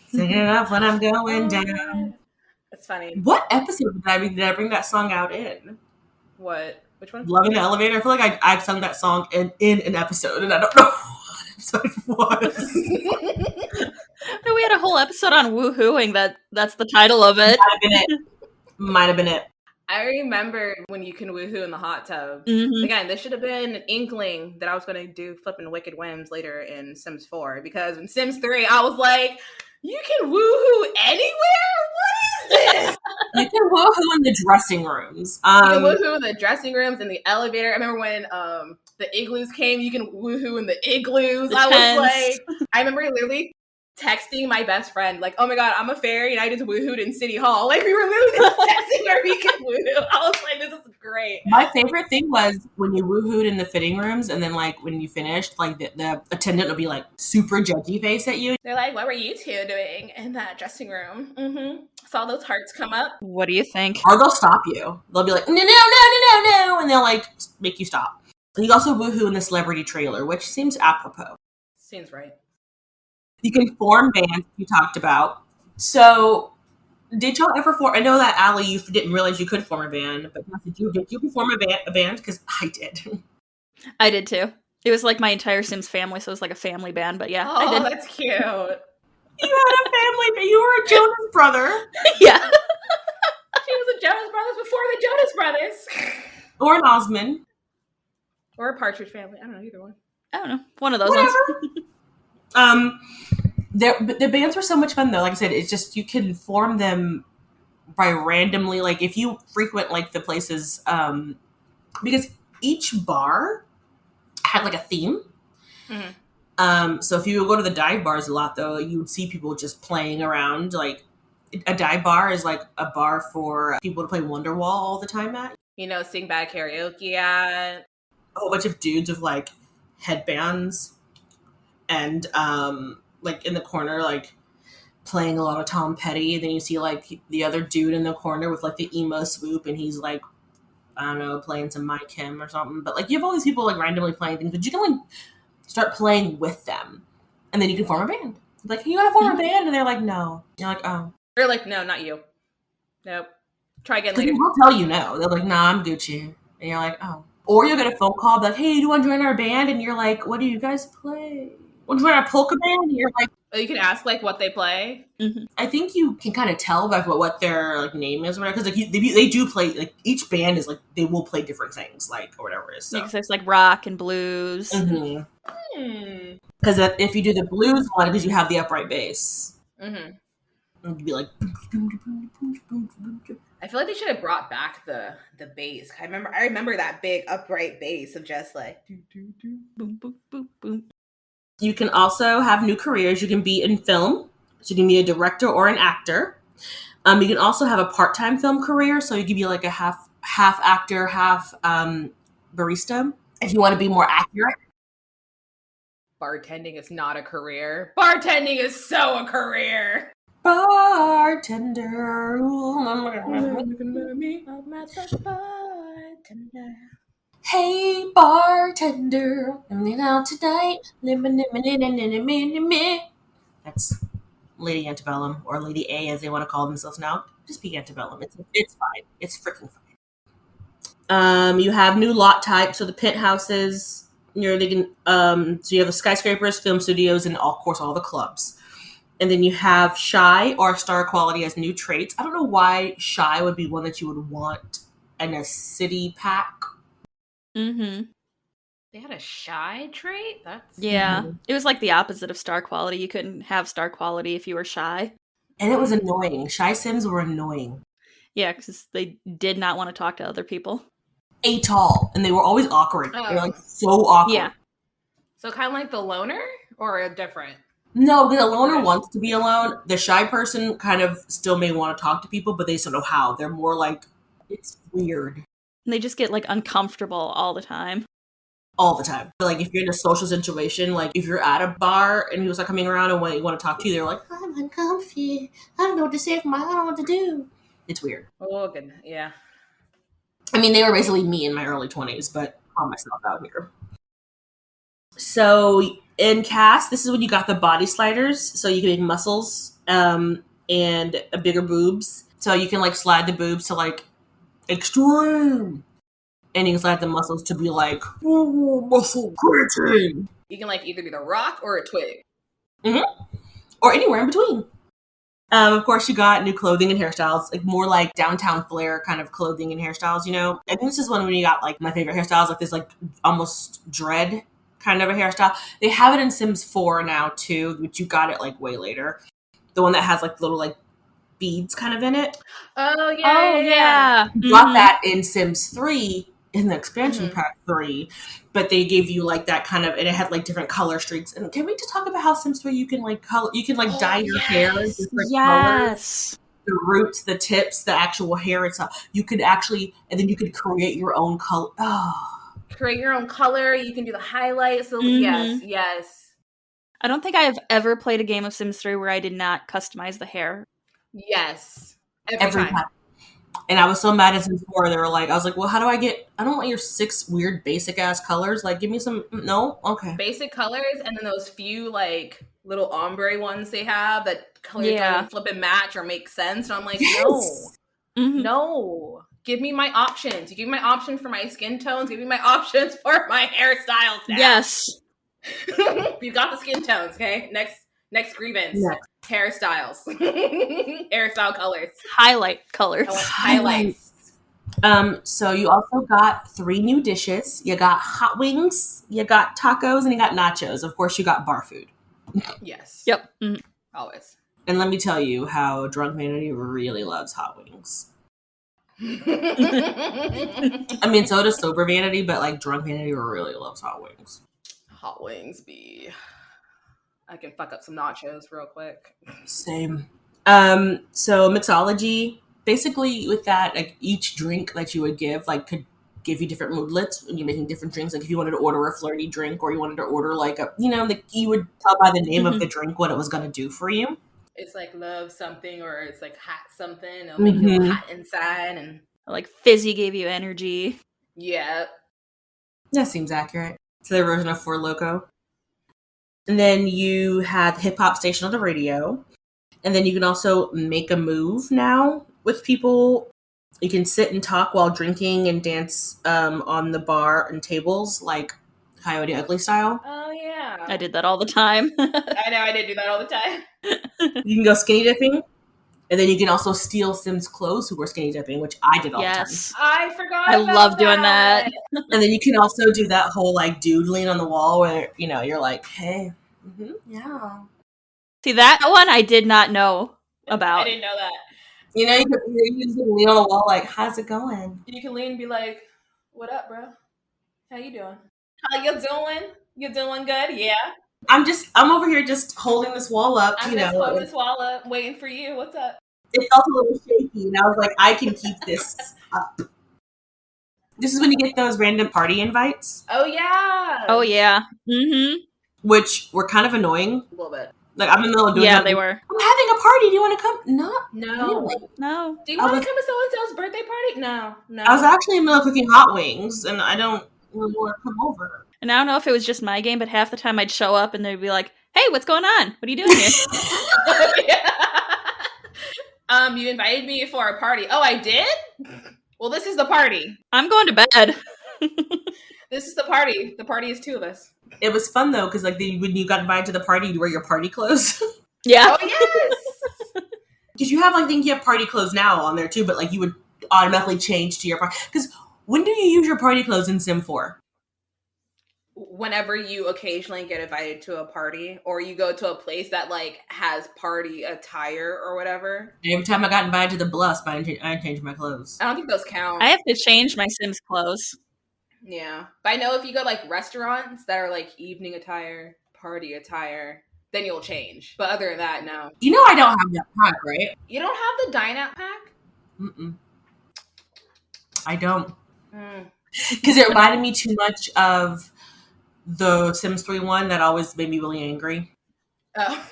B: Singing it up when I'm going down.
A: That's funny.
B: What episode did I bring that song out in?
A: What? Which one?
B: Loving the elevator. I feel like I've sung that song in an episode, and I don't know what episode it was.
C: No, we had a whole episode on woohooing. That's the title of it.
B: Might have been it.
A: I remember when you can woohoo in the hot tub.
C: Mm-hmm.
A: Again, this should have been an inkling that I was going to do flipping Wicked Whims later in Sims 4, because in Sims 3, I was like, you can woohoo anywhere? What is this?
B: You can woohoo in the dressing rooms.
A: You can woohoo in the dressing rooms, in the elevator. I remember when the igloos came, you can woohoo in the igloos. I was like, I remember literally texting my best friend, like, oh my god, I'm a fairy and I just woohooed in City Hall. Like, we were literally just texting where we could woohoo. I was like, this is great.
B: My favorite thing was when you woohooed in the fitting rooms, and then like when you finished, like the attendant would be like super judgy face at you.
A: They're like, what were you two doing in that dressing room? Mm-hmm. Saw those hearts come up.
C: What do you think?
B: Or they'll stop you. They'll be like, no, and they'll like make you stop. And you also woohoo in the celebrity trailer, which seems apropos.
A: Seems right.
B: You can form bands, you talked about. So, did y'all ever form? I know that Allie, you didn't realize you could form a band, but did you form a band? Because I did.
C: I did too. It was like my entire Sims family, so it was like a family band. But yeah,
A: oh,
C: I did.
A: That's cute.
B: You had a family, but you were a Jonas brother.
C: Yeah.
A: She was a Jonas Brothers before the Jonas Brothers.
B: Or an Osmond.
A: Or a Partridge Family. I don't know, either one.
C: I don't know. One of those
B: Whatever.
C: ones.
B: The bands were so much fun though. Like I said, it's just you can form them by randomly, like if you frequent like the places, because each bar had like a theme. Mm-hmm. So if you go to the dive bars a lot though, you would see people just playing around. Like a dive bar is like a bar for people to play Wonderwall all the time at.
A: You know, sing bad karaoke at.
B: A whole bunch of dudes with like headbands and like in the corner, like playing a lot of Tom Petty. And then you see like the other dude in the corner with like the emo swoop, and he's like, I don't know, playing some My Kim or something. But like you have all these people like randomly playing things, but you can like start playing with them, and then you can form a band. Like, you gotta form a band, and they're like, no. You're like, oh.
A: They're like, no, not you. Nope. Try again later.
B: They'll tell you no. They're like, nah, I'm Gucci. And you're like, oh. Or you'll get a phone call like, hey, do you want to join our band? And you're like, what do you guys play? Want to join our polka band? And you're like,
A: oh, you can ask like what they play.
C: Mm-hmm.
B: I think you can kind of tell like what their like name is or whatever, because like they do play, like each band is like they will play different things, like, or whatever it is. So.
C: Because there's like rock and blues.
B: Mm-hmm. Because if you do the blues one, because you have the upright bass, it'd be like.
A: I feel like they should have brought back the bass. I remember that big upright bass of just like
C: boom, boom, boom, boom.
B: You can also have new careers. You can be in film, so you can be a director or an actor. You can also have a part-time film career, so you can be like a half actor, half barista, if you want to be more accurate.
A: Bartending is not a career. Bartending is so a career.
B: Bartender. Hey, bartender. I'm out tonight. That's Lady Antebellum, or Lady A, as they want to call themselves now. Just be Antebellum. It's fine. It's freaking fine. You have new lot types, so the penthouses. So you have the skyscrapers, film studios, and of course all the clubs. And then you have shy or star quality as new traits. I don't know why shy would be one that you would want in a city pack.
C: Mm-hmm.
A: They had a shy trait?
C: Yeah. It was like the opposite of star quality. You couldn't have star quality if you were shy.
B: And it was annoying. Shy Sims were annoying.
C: Yeah, because they did not want to talk to other people.
B: At all. And they were always awkward. They were like so awkward.
C: Yeah.
A: So kind of like the loner, or a different?
B: No, the loner wants to be alone. The shy person kind of still may want to talk to people, but they just don't know how. They're more like, it's weird.
C: And they just get like uncomfortable all the time.
B: All the time. Like if you're in a social situation, like if you're at a bar and people start coming around and want to talk to you, they're like, I'm uncomfy. I don't know what to say. I don't know what to do. It's weird.
A: Oh, good. Yeah.
B: I mean, they were basically me in my early 20s, but call myself out here. So in cast, this is when you got the body sliders. So you can make muscles and bigger boobs. So you can like slide the boobs to like extreme. And you can slide the muscles to be like, ooh, muscle creatine.
A: You can like either be the Rock or a Twig.
B: Mm-hmm. Or anywhere in between. Of course, you got new clothing and hairstyles, like more like downtown flair kind of clothing and hairstyles, you know? I think this is when you got like my favorite hairstyles, like this like almost dread kind of a hairstyle. They have it in Sims 4 now too, which you got it like way later. The one that has like little like beads kind of in it.
A: Oh, yeah.
B: You got that in Sims 3 in the expansion pack 3, but they gave you like that kind of, and it had like different color streaks. And can we just talk about how Sims 3 you can like color, you can like dye your hair different colors, the roots, the tips, the actual hair itself. You could actually, and then you could create your own color.
A: Create your own color. You can do the highlights. So yes.
C: I don't think I have ever played a game of Sims 3 where I did not customize the hair.
A: Yes.
B: Every time. And I was so mad at Sims 4. They were like, I was like, well, how do I don't want your 6 weird basic ass colors. Like, give me some, no? Okay.
A: Basic colors, and then those few, like, little ombre ones they have that colors don't flip and match or make sense. And I'm like, no. Give me my options. You give me my options for my skin tones. Give me my options for my hairstyles now.
C: Yes.
A: You got the skin tones, okay? Next grievance. Next. Hairstyles. Hairstyle colors.
C: Highlight colors.
A: Highlights.
B: So you also got 3 new dishes. You got hot wings, you got tacos, and you got nachos. Of course, you got bar food.
A: Yes.
C: Yep.
A: Always.
B: And let me tell you how Drunk Vanity really loves hot wings. I mean, so does Sober Vanity, but like Drunk Vanity really loves hot wings.
A: Hot wings be... I can fuck up some nachos real quick.
B: Same. So mixology, basically with that, like each drink that you would give, like could give you different moodlets when you're making different drinks. Like if you wanted to order a flirty drink or you wanted to order like a, like you would tell by the name of the drink what it was going to do for you.
A: It's like love something or it's like hot something. It'll make you hot inside. And
C: like fizzy gave you energy.
A: Yeah.
B: That seems accurate. It's their version of Four Loko. And then you have the hip hop station on the radio. And then you can also make a move now with people. You can sit and talk while drinking and dance on the bar and tables, like Coyote Ugly style.
A: Oh, yeah.
C: I did that all the time.
A: I know, I did do that all the time.
B: You can go skinny dipping. And then you can also steal Sims' clothes who were skinny dipping, which I did all the time.
A: I forgot
C: I love doing that.
B: And then you can also do that whole, like, doodling on the wall where, you're like, hey, yeah.
C: See, that one I did not know about.
A: I didn't know that.
B: You can just lean on the wall like, how's it going?
A: You can lean and be like, what up, bro? How you doing? How you doing? You doing good? Yeah.
B: I'm over here just holding this wall up,
A: I'm just holding this wall up, waiting for you. What's up?
B: It felt a little shaky, and I was like, I can keep this up. This is when you get those random party invites.
A: Oh, yeah.
C: Oh, yeah. Mm-hmm.
B: Which were kind of annoying.
A: A little bit.
B: Like, I'm in the middle of doing
C: Yeah,
B: something.
C: they were.
B: I'm having a party. Do you want to come?
A: No.
C: No.
A: Do you want to come to so-and-so's birthday party? No.
B: I was actually in the middle of cooking hot wings, and I don't really want to come over.
C: And I don't know if it was just my game, but half the time I'd show up and they'd be like, hey, what's going on? What are you doing here?
A: You invited me for a party. Oh, I did? Well, this is the party.
C: I'm going to bed.
A: This is the party. The party is two of us.
B: It was fun, though, because when you got invited to the party, you wear your party clothes.
C: Yeah.
A: Oh, yes!
B: Because you have, I think you have party clothes now on there, too, but, you would automatically change to your party. Because when do you use your party clothes in Sim 4?
A: Whenever you occasionally get invited to a party or you go to a place that has party attire or whatever.
B: Every time I got invited to the bluffs, I didn't change my clothes.
A: I don't think those count.
C: I have to change my Sims clothes.
A: Yeah. But I know if you go restaurants that are evening attire, party attire, then you'll change. But other than that, no.
B: I don't have that pack, right?
A: You don't have the dine out pack?
B: Mm-mm. I don't. Because it reminded me too much of the Sims 3 one that always made me really angry.
A: Oh.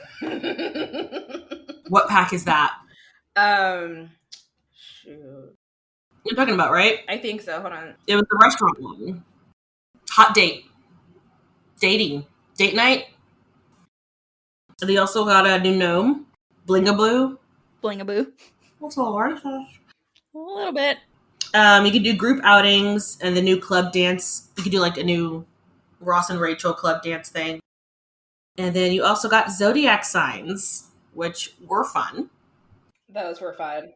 B: What pack is that?
A: Shoot.
B: You're talking about, right?
A: I think so. Hold on.
B: It was the restaurant one. Hot date. Dating. Date night. They also got a new gnome. Blingaboo.
C: Blingaboo.
B: That's all right.
C: A little bit.
B: You can do group outings and the new club dance. You can do a new Ross and Rachel club dance thing. And then you also got zodiac signs, which were fun.
A: Those were fun.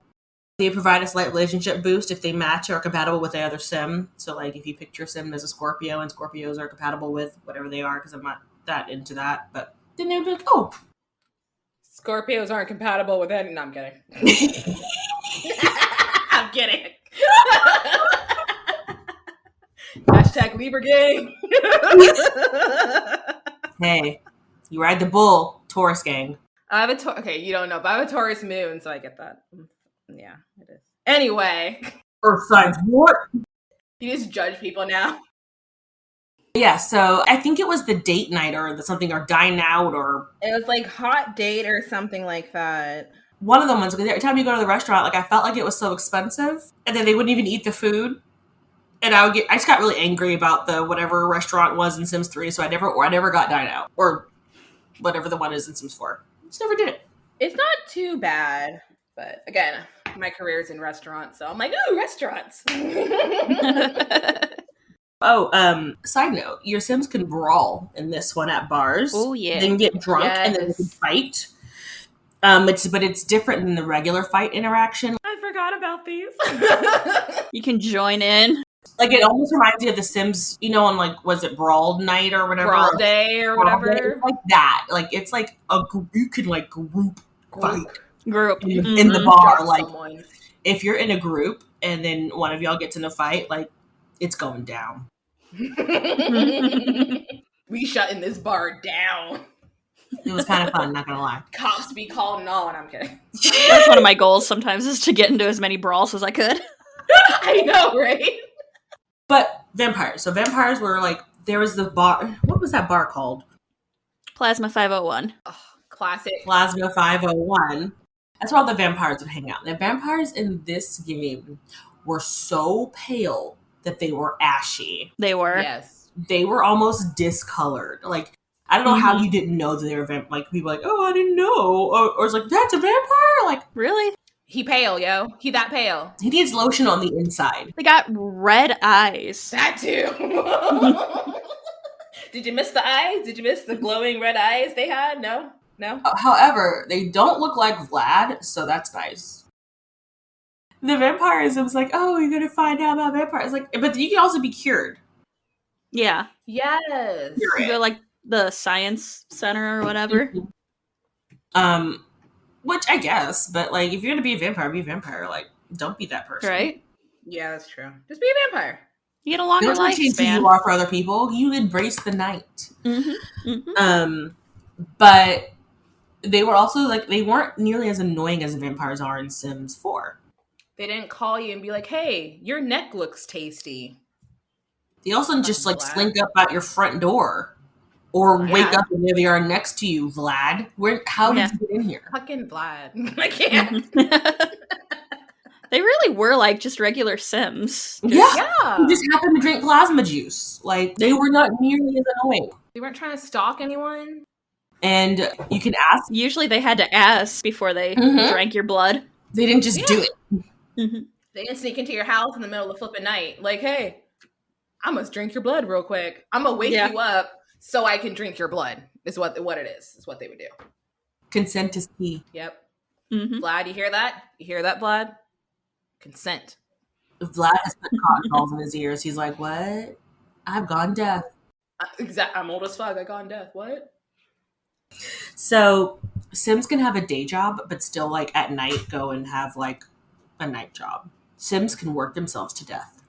B: They provide a slight relationship boost if they match or are compatible with the other sim. So, if you picked your sim as a Scorpio and Scorpios are compatible with whatever they are, because I'm not that into that, but then they would be like, oh.
A: Scorpios aren't compatible with it. No, I'm kidding. I'm kidding. Hashtag Libra gang.
B: Hey, you ride the bull, Taurus gang.
A: I have a okay, you don't know, but I have a Taurus moon, so I get that. Yeah, it is. Anyway.
B: Earth signs, what?
A: You just judge people now.
B: Yeah, so I think it was the date night or or dine out or...
A: It was hot date or something like that.
B: One of the ones, because every time you go to the restaurant, I felt like it was so expensive, and then they wouldn't even eat the food. And I just got really angry about the whatever restaurant was in Sims 3, so I never got dine out. Or whatever the one is in Sims 4. Just never did it.
A: It's not too bad. But again, my career is in restaurants, so I'm like, ooh, restaurants.
B: Side note, your Sims can brawl in this one at bars.
C: Oh, yeah.
B: Then get drunk and then they can fight. It's different than the regular fight interaction.
A: I forgot about these.
C: You can join in.
B: It almost reminds me of The Sims, on was it Brawl Night or whatever?
A: Brawl Day or whatever.
B: Day. Like that. It's a group, you can group fight.
C: Group.
B: In the bar.
A: Someone.
B: If you're in a group and then one of y'all gets in a fight, it's going down.
A: We shutting this bar down.
B: It was kind of fun, not gonna lie.
A: Cops be calling and all, and I'm kidding.
C: That's one of my goals sometimes, is to get into as many brawls as I could.
A: I know, right?
B: But vampires. So vampires were like, there was the bar. What was that bar called?
C: Plasma 501.
A: Oh, classic.
B: Plasma 501. That's where all the vampires would hang out. The vampires in this game were so pale that they were ashy.
C: They were.
A: Yes.
B: They were almost discolored. Like, I don't know how you didn't know that they were like, people like, oh, I didn't know. Or it's like, that's a vampire? Like,
C: really?
A: He pale, yo. He that pale.
B: He needs lotion on the inside.
C: They got red eyes.
A: That too. Did you miss the eyes? Did you miss the glowing red eyes they had? No?
B: However, they don't look like Vlad, so that's nice. The vampirism's like, oh, you're gonna find out about vampires. Like, but you can also be cured.
C: Yeah.
A: Yes.
C: You go like the science center or whatever.
B: Which I guess, but like, if you're gonna be a vampire, be a vampire. Like, don't be that person.
C: Right?
A: Yeah, that's true. Just be a vampire.
C: You get a longer
B: Don't change who
C: lifespan.
B: you are for other people. You embrace the night.
C: Mm-hmm. Mm-hmm.
B: But they were also like, they weren't nearly as annoying as vampires are in Sims 4.
A: They didn't call you and be like, hey, your neck looks tasty.
B: They also just like slink up at your front door or wake up and there they are next to you, Vlad. How did you get in here?
A: Fucking Vlad. I can't.
C: They really were like just regular Sims.
B: Yeah. Who just happened to drink plasma juice. Like, they were not nearly as annoying.
A: They weren't trying to stalk anyone.
B: And you can ask.
C: Usually they had to ask before they drank your blood.
B: They didn't just do it.
C: Mm-hmm.
A: They didn't sneak into your house in the middle of the flipping night. Like, hey, I must drink your blood real quick. I'm going to wake you up so I can drink your blood. Is what it is. Is what they would do.
B: Consent is key.
A: Yep.
C: Mm-hmm.
A: Vlad, you hear that? You hear that, Vlad? Consent.
B: Vlad has put cotton balls in his ears. He's like, what? I've gone deaf.
A: I'm old as fuck. I gone deaf. What?
B: So Sims can have a day job, but still like at night go and have like a night job. Sims can work themselves to death.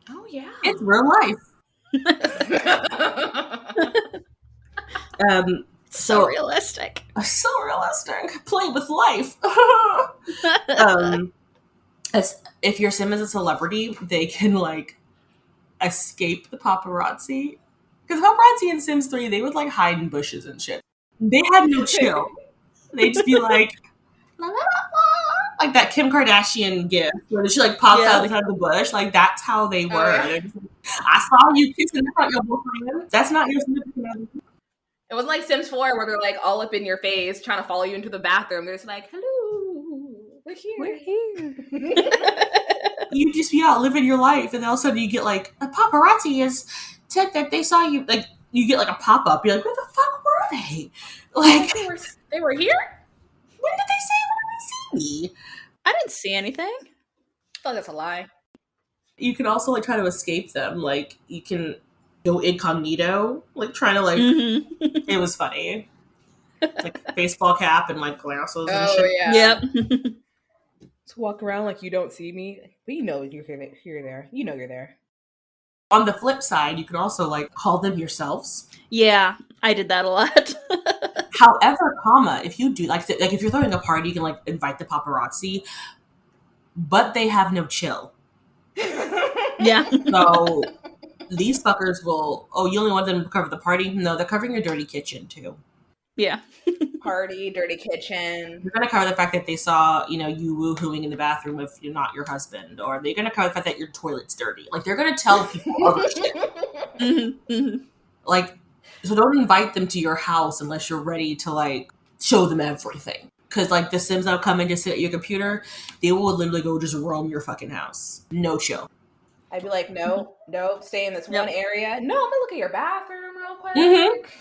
A: Oh yeah.
B: It's real life.
C: So realistic.
B: So realistic. Play with life. If your Sim is a celebrity, they can like escape the paparazzi. Because paparazzi in Sims 3, they would like hide in bushes and shit. They had no chill. They'd just be like, la, la, la, like that Kim Kardashian gif where she like pops out of the bush. Like, that's how they were. Like, I saw you kissing your boyfriend. That's not your Sim.
A: It wasn't like Sims 4 where they're like all up in your face trying to follow you into the bathroom. They're just like, hello, we're here.
B: You just be out living your life, and then all of a sudden you get like, a paparazzi has said that they saw you. Like, you get like a pop up. You're like, where the fuck were they? Like,
A: they were here?
B: When did they say when did they see me?
C: I didn't see anything.
A: I feel like that's a lie.
B: You can also like try to escape them. Like, you can go incognito, like trying to like. It was funny, like baseball cap and like glasses. And shit.
A: Yeah.
C: Yep.
A: To walk around like you don't see me, but you know you're there. You know you're there.
B: On the flip side, you can also like call them yourselves.
C: Yeah, I did that a lot.
B: However, if you do like if you're throwing a party, you can like invite the paparazzi, but they have no chill.
C: Yeah.
B: So these fuckers will. Oh, you only want them to cover the party? No, they're covering your dirty kitchen too.
C: Yeah.
A: Party, dirty kitchen.
B: They're gonna cover the fact that they saw, you woohooing in the bathroom with not your husband, or they're gonna cover the fact that your toilet's dirty. Like, they're gonna tell people other shit. Like, so don't invite them to your house unless you're ready to like show them everything. Because like the Sims that'll come and just sit at your computer, they will literally go just roam your fucking house. No chill.
A: I'd be like, no, stay in this one area. No, I'm gonna look at your bathroom real quick.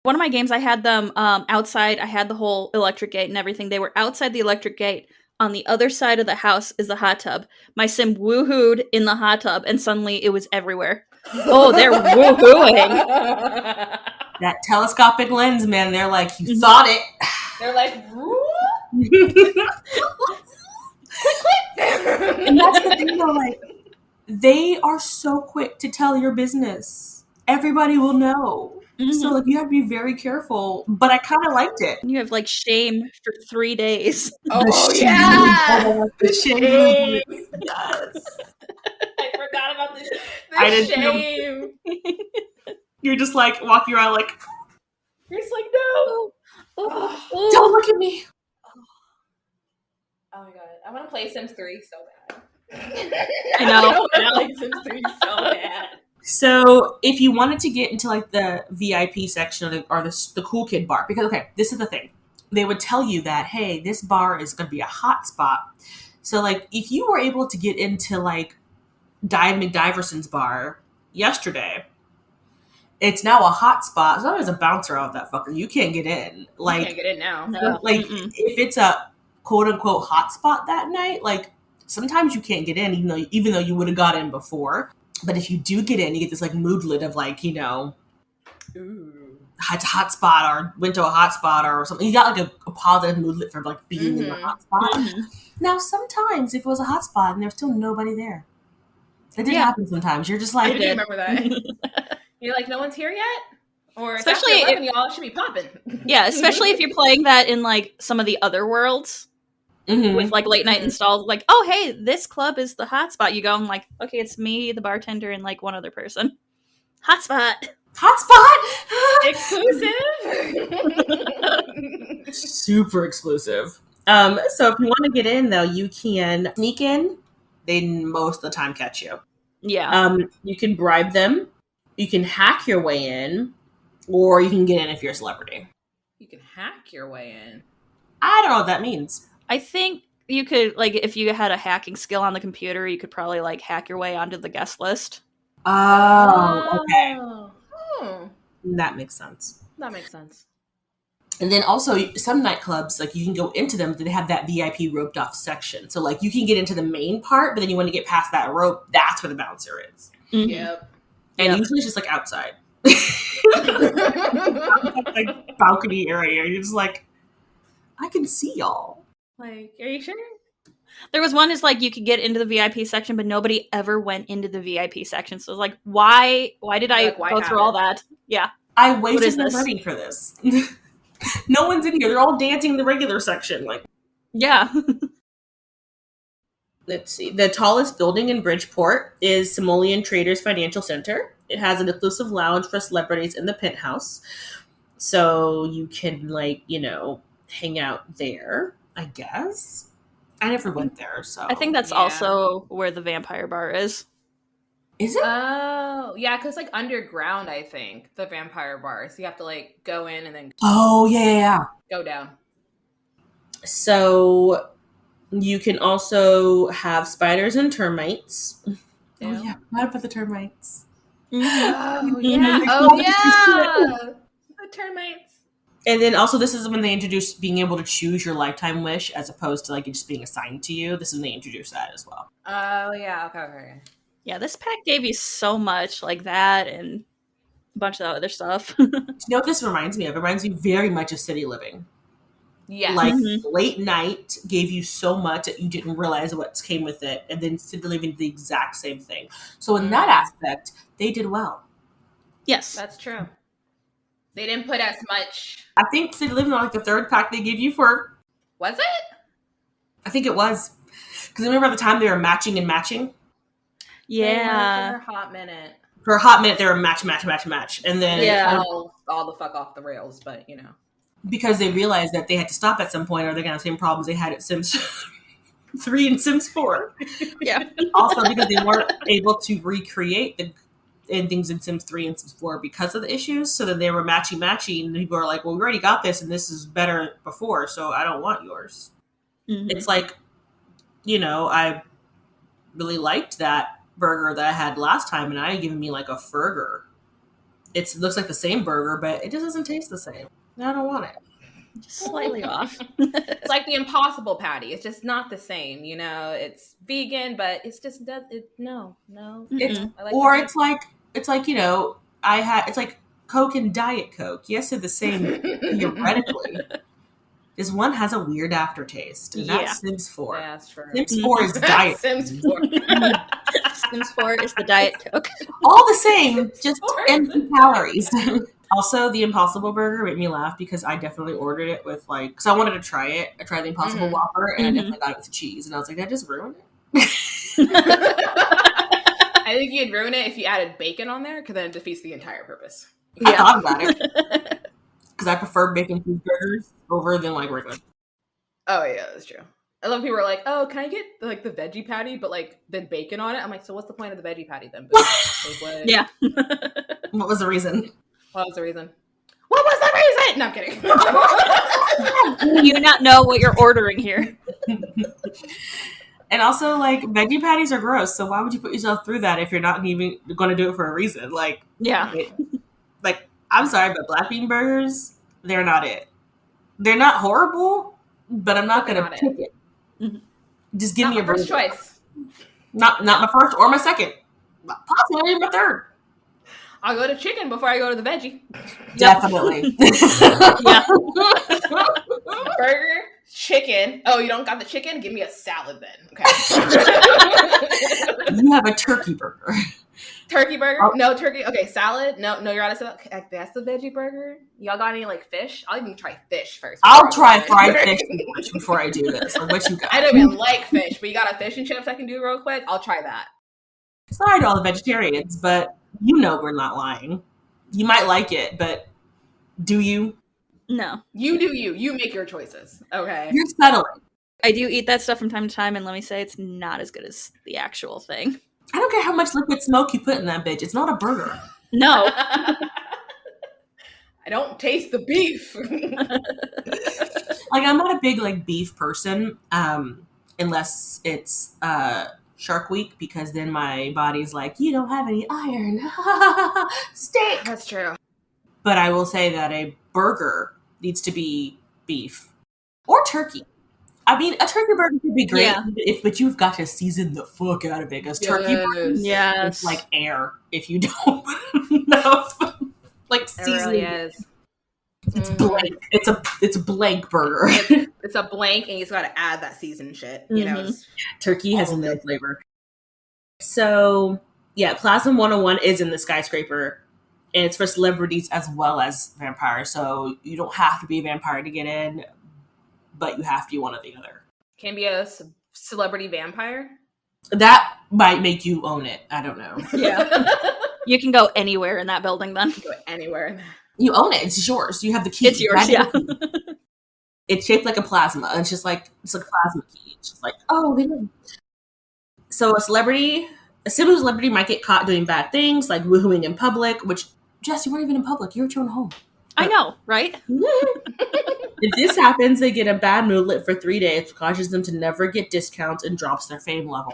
C: One of my games, I had them outside. I had the whole electric gate and everything. They were outside the electric gate. On the other side of the house is the hot tub. My Sim woohooed in the hot tub, and suddenly it was everywhere. Oh, they're woohooing.
B: That telescopic lens, man. They're like, you thought it.
A: They're like,
B: and that's the thing, though. Like, they are so quick to tell your business. Everybody will know. So like, you have to be very careful. But I kind of liked it.
C: You have like shame for 3 days.
A: Oh yeah,
B: the shame. Yes.
A: I forgot
B: excited.
A: Shame.
B: You're just like walking around like,
A: You're just like, no.
B: don't look at me.
A: Oh my god, I want to play Sims 3 so bad.
C: I know.
A: I want to play Sims 3 so bad.
B: So if you wanted to get into like the VIP section or the cool kid bar, because okay, this is the thing. They would tell you that, hey, this bar is going to be a hot spot. So like if you were able to get into like Dive McDiverson's bar yesterday, it's now a hot spot. As long as a bouncer out of that fucker, you can't get in. Like,
A: you can't get in now.
C: No.
B: like
C: Mm-mm.
B: if it's a quote unquote hot spot that night, like sometimes you can't get in, even though you would have got in before. But if you do get in, you get this like moodlet of like,
A: Ooh.
B: hot spot or went to a hot spot or something. You got like a positive moodlet for like being in the hot spot.
C: Mhm.
B: Now, sometimes if it was a hot spot and there's still nobody there, that did happen sometimes. You're just
A: I
B: like,
A: do remember that. You're like, no one's here yet? Or
C: Especially
A: especially 11, y'all should be popping.
C: Yeah, especially if you're playing that in like some of the other worlds with like late night installs. Like, oh hey, this club is the hotspot. You go and like, okay, it's me, the bartender, and like one other person. Hotspot.
B: Exclusive. Super exclusive. So if you want to get in though, you can sneak in. They most of the time catch you.
C: Yeah.
B: You can bribe them. You can hack your way in, or you can get in if you're a celebrity.
A: You can hack your way in.
B: I don't know what that means.
C: I think you could, like, if you had a hacking skill on the computer, you could probably like hack your way onto the guest list.
B: Oh, okay.
A: Oh,
B: That makes sense.
A: that makes sense.
B: And then also some nightclubs, like you can go into them, but they have that VIP roped off section. So like you can get into the main part, but then you want to get past that rope. That's where the bouncer is.
C: Mhm.
A: Yep.
B: And usually it's just like outside. Like balcony area. You're just like, I can see y'all.
A: Like, are you sure?
C: There was one is like you could get into the VIP section, but nobody ever went into the VIP section. So it's like, why did I
A: Like, why
C: go
A: have
C: through all
A: it?
C: that? Yeah.
B: I
C: is
B: wasted my
C: this?
B: money for this. No one's in here. They're all dancing in the regular section. Like,
C: Yeah.
B: let's see. The tallest building in Bridgeport is Simoleon Traders Financial Center. It has an exclusive lounge for celebrities in the penthouse. So you can, like, hang out there, I guess. I never went there, so.
C: I think that's
A: Yeah.
C: also where the vampire bar is.
B: Is it?
A: Oh, yeah, because like underground, I think, the vampire bar. So you have to like go in and then
B: Oh, yeah.
A: go down.
B: So you can also have spiders and termites.
A: Ew.
B: Oh, yeah. What about the termites?
A: Oh,
C: Mhm.
A: yeah.
B: Mhm.
A: Oh, yeah. The termites.
B: And then also, this is when they introduced being able to choose your lifetime wish as opposed to like it just being assigned to you. This is when they introduced that as well.
A: Oh, yeah. Okay.
C: Yeah, this pack gave you so much like that and a bunch of other stuff.
B: You know what this reminds me of? It reminds me very much of City Living.
A: Yes.
B: Like
C: Mhm.
B: late night gave you so much that you didn't realize what came with it, and then City Living did the exact same thing. So in that aspect, they did well.
C: Yes.
A: That's true. They didn't put as much.
B: I think City Living on like the third pack they gave you for.
A: Was it?
B: I think it was because remember at the time they were matching and matching.
C: Yeah.
A: For a hot minute.
B: For a hot minute, they were match, and then
C: Yeah.
A: All the fuck off the rails, but
B: because they realized that they had to stop at some point, or they're gonna have the same problems they had at Sims 3 and Sims 4.
C: Yeah.
B: Also, because they weren't able to recreate the endings in Sims 3 and Sims 4 because of the issues, so then they were matching, and people are like, "Well, we already got this, and this is better before, so I don't want yours."
C: Mhm.
B: It's like, I really liked that burger that I had last time, and I given me like a Ferger. It looks like the same burger, but it just doesn't taste the same. I don't want it.
C: Just slightly off.
A: it's like the Impossible Patty. It's just not the same. It's vegan, but it's just no.
B: It's,
C: Mm-mm.
A: I like
B: or
A: the-
B: it's like it's like Coke and Diet Coke. Yes, they're the same theoretically. This one has a weird aftertaste, and
C: Yeah.
B: that's Sims 4.
A: Yeah, that's true.
B: Sims 4 is Diet.
A: Sims 4.
C: Sims 4 is the Diet Coke.
B: All the same, just
A: Or-
B: empty calories. Also, the Impossible Burger made me laugh because I definitely ordered it with because I wanted to try it. I tried the Impossible
A: Mhm.
B: Whopper and I
C: Mhm.
B: definitely got it with cheese, and I was like, that just ruined it.
A: I think you'd ruin it if you added bacon on there, because then it defeats the entire purpose.
B: I thought about it. Because I prefer bacon cheeseburgers over than like regular.
A: Oh yeah, that's true. I love people are like, oh, can I get like the veggie patty, but like then bacon on it? I'm like, so what's the point of the veggie patty then? Like,
C: Yeah.
B: What was the reason?
A: What was the reason? What was the reason? No, I'm kidding.
C: You not know what you're ordering here.
B: And also, like, veggie patties are gross, so why would you put yourself through that if you're not even going to do it for a reason? Like,
C: Yeah.
B: Like, I'm sorry, but black bean burgers, they're not it. They're not horrible, but I'm not going to pick it.
C: Mm-hmm.
B: Just give me a
A: first choice.
B: Not my first or my second. Possibly my third.
A: I'll go to chicken before I go to the veggie.
B: Definitely.
C: Yeah.
A: Burger, chicken. Oh, you don't got the chicken? Give me a salad then. Okay.
B: You have a turkey burger.
A: Turkey burger? Oh. No turkey. Okay, salad. No, you're out of salad. That's the veggie burger. Y'all got any like fish? I'll even try fish first.
B: I'll try fried fish before I do this. Like, what you got?
A: I don't even like fish, but you got a fish and chips I can do real quick? I'll try that.
B: Sorry to all the vegetarians, but you know we're not lying. You might like it, but do you?
C: No.
A: You do you. You make your choices. Okay.
B: You're settling.
C: I do eat that stuff from time to time, and let me say it's not as good as the actual thing.
B: I don't care how much liquid smoke you put in that bitch. It's not a burger.
C: No.
A: I don't taste the beef.
B: Like, I'm not a big, like, beef person, unless it's Shark Week, because then my body's like, you don't have any iron. Steak.
A: That's true.
B: But I will say that a burger needs to be beef or turkey. I mean, a turkey burger could be great, but you've got to season the fuck out of it, because turkey burgers is like air if you don't put enough like seasoning. It really is. It's blank. It's a blank burger.
A: It's a blank, and you just got to add that seasoned shit. You know,
B: turkey has no flavor. So yeah, Plasma 101 is in the skyscraper, and it's for celebrities as well as vampires. So you don't have to be a vampire to get in, but you have to be one or the other.
A: Can be a celebrity vampire?
B: That might make you own it. I don't know.
C: Yeah. You can go anywhere in that building then.
A: Go anywhere.
B: You own it. It's yours. You have the key.
C: It's yours, yeah.
B: It's shaped like a plasma. And it's just like, it's like a plasma key. It's just like, oh, they know. So a similar celebrity might get caught doing bad things, like woohooing in public, which, Jess, you weren't even in public. You were at your own home.
C: I know, right?
B: If this happens, they get a bad moodlet for 3 days, causes them to never get discounts, and drops their fame level.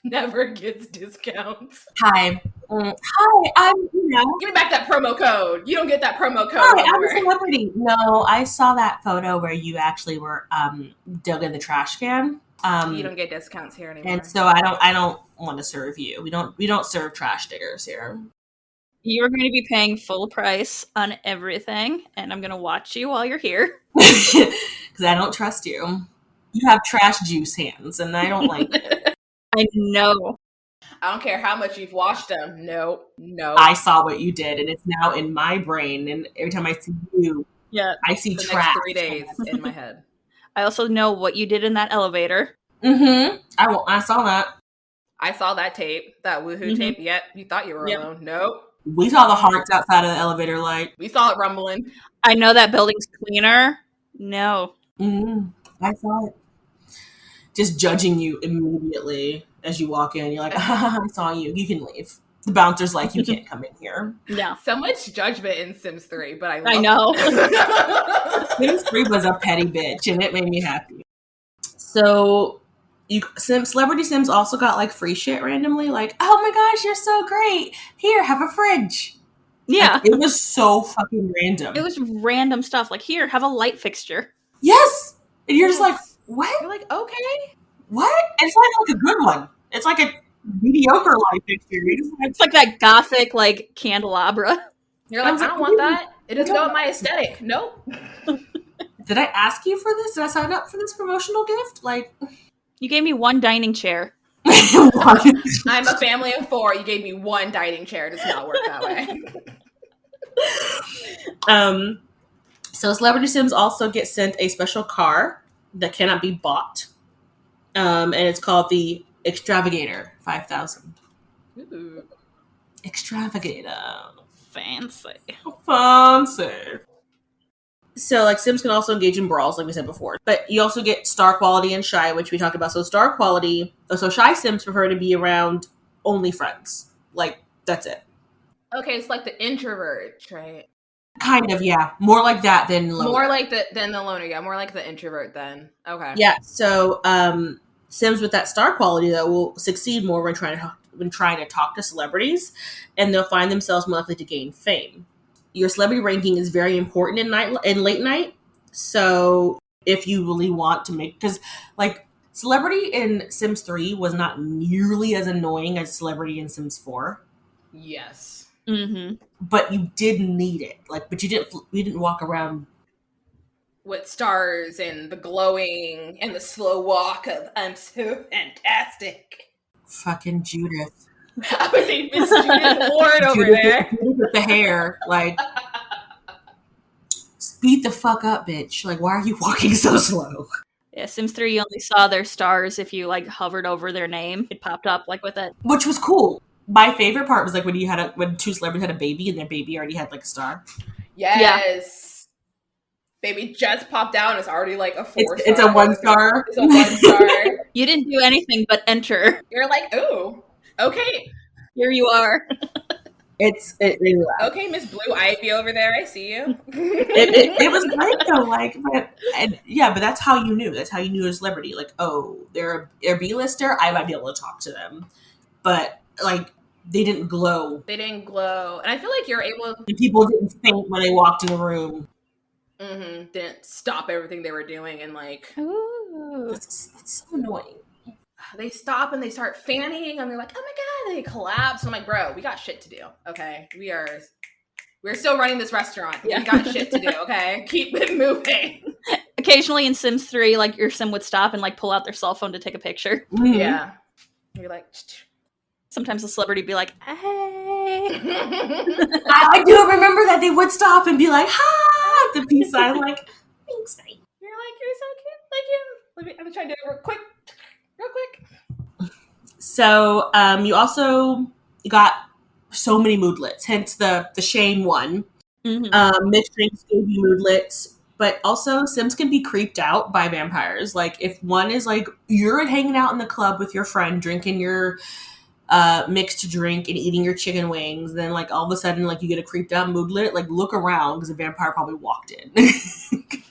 A: Never gets discounts.
B: Hi, I'm,
A: Give me back that promo code. You don't get that promo code.
B: Hi, I'm a celebrity. No, I saw that photo where you actually were dug in the trash can.
A: You don't get discounts here anymore.
B: And so I don't want to serve you. We don't serve trash diggers here.
C: You're going to be paying full price on everything, and I'm going to watch you while you're here.
B: Because I don't trust you. You have trash juice hands, and I don't like it.
C: I know.
A: I don't care how much you've washed them. No.
B: I saw what you did, and it's now in my brain, and every time I see you, I see
A: the
B: trash.
A: Next 3 days in my head.
C: I also know what you did in that elevator.
B: Mm-hmm. I saw that.
A: I saw that tape, that woohoo tape. Yep, you thought you were alone. Nope.
B: We saw the hearts outside of the elevator light.
A: We saw it rumbling.
C: I know that building's cleaner. No.
B: Mm-hmm. I saw it. Just judging you immediately as you walk in. You're like, I saw you. You can leave. The bouncer's like, you can't come in here.
C: Yeah.
A: So much judgment in Sims 3, but
C: I know.
B: Sims 3 was a petty bitch, and it made me happy. So... Celebrity Sims also got like free shit randomly, like, oh my gosh, you're so great, here, have a fridge.
C: Yeah,
B: like, it was so fucking random.
C: It was random stuff, like, here, have a light fixture.
B: Yes. And you're just like, what?
A: You're like, okay,
B: what? It's like a good one. It's like a mediocre light fixture.
C: It's like that gothic like candelabra.
A: You're like, I don't want that. It doesn't go with my aesthetic. Nope.
B: Did I ask you for this? Did I sign up for this promotional gift? Like,
C: you gave me one dining chair.
A: I'm a family of 4. You gave me one dining chair. It does not work that
B: way. So Celebrity Sims also get sent a special car that cannot be bought. And it's called the Extravator 5000.
A: Ooh.
B: Extravaganza.
C: Fancy.
B: Fancy. So, like, Sims can also engage in brawls, like we said before. But you also get star quality and shy, which we talked about. So, star quality, so shy Sims prefer to be around only friends. Like, that's it.
A: Okay, it's like the introvert, right?
B: Kind of, yeah. More like that than loner.
A: More like than the loner, yeah. More like the introvert then. Okay.
B: Yeah, so Sims with that star quality, though, will succeed more when trying to talk to celebrities, and they'll find themselves more likely to gain fame. Your celebrity ranking is very important in late night. So if you really want to because like celebrity in Sims 3 was not nearly as annoying as celebrity in Sims 4.
A: Yes.
C: Mm-hmm.
B: But you did need it. But you didn't walk around
A: with stars and the glowing and the slow walk of I'm so fantastic.
B: Fucking Judith.
A: I was saying Miss Judith Ward over there.
B: Judith with the hair, like speed the fuck up, bitch. Like, why are you walking so slow?
C: Yeah, Sims 3, you only saw their stars if you like hovered over their name. It popped up like with it.
B: Which was cool. My favorite part was like when two celebrities had a baby and their baby already had like a star.
A: Yes. Yeah. Baby just popped out and it's already like a 4 star.
B: It's a 1 star.
A: It's a 1 star.
C: You didn't do anything but enter.
A: You're like, ooh, okay.
C: Here you are.
B: It really loud.
A: Okay, Miss Blue Ivy over there, I see you.
B: It was great though, but that's how you knew. That's how you knew a celebrity. Like, oh, they're a B-lister, I might be able to talk to them. But like they didn't glow.
A: They didn't glow. And I feel like you're able
B: people didn't faint when they walked in the room.
A: Mm-hmm. Didn't stop everything they were doing and like
C: Ooh.
B: That's so annoying.
A: They stop and they start fanning and they're like, oh my god, they collapse. I'm like, bro, we got shit to do. Okay. We're still running this restaurant.
C: Yeah.
A: We got shit to do, okay? Keep it moving.
C: Occasionally in Sims 3, like your sim would stop and like pull out their cell phone to take a picture.
B: Mm-hmm.
A: Yeah. You're like
C: Sometimes the celebrity would be like, hey.
B: I do remember that they would stop and be like, ha, the peace sign, like, thanks, mate.
A: You're like, you're so cute. Thank you. I'm trying to do it real quick.
B: So you also got so many moodlets, hence the shame one.
C: Mm-hmm.
B: Mixed drinks gave you moodlets, but also Sims can be creeped out by vampires. Like if one is like you're hanging out in the club with your friend, drinking your mixed drink and eating your chicken wings, then like all of a sudden like you get a creeped out moodlet. Like look around because a vampire probably walked in.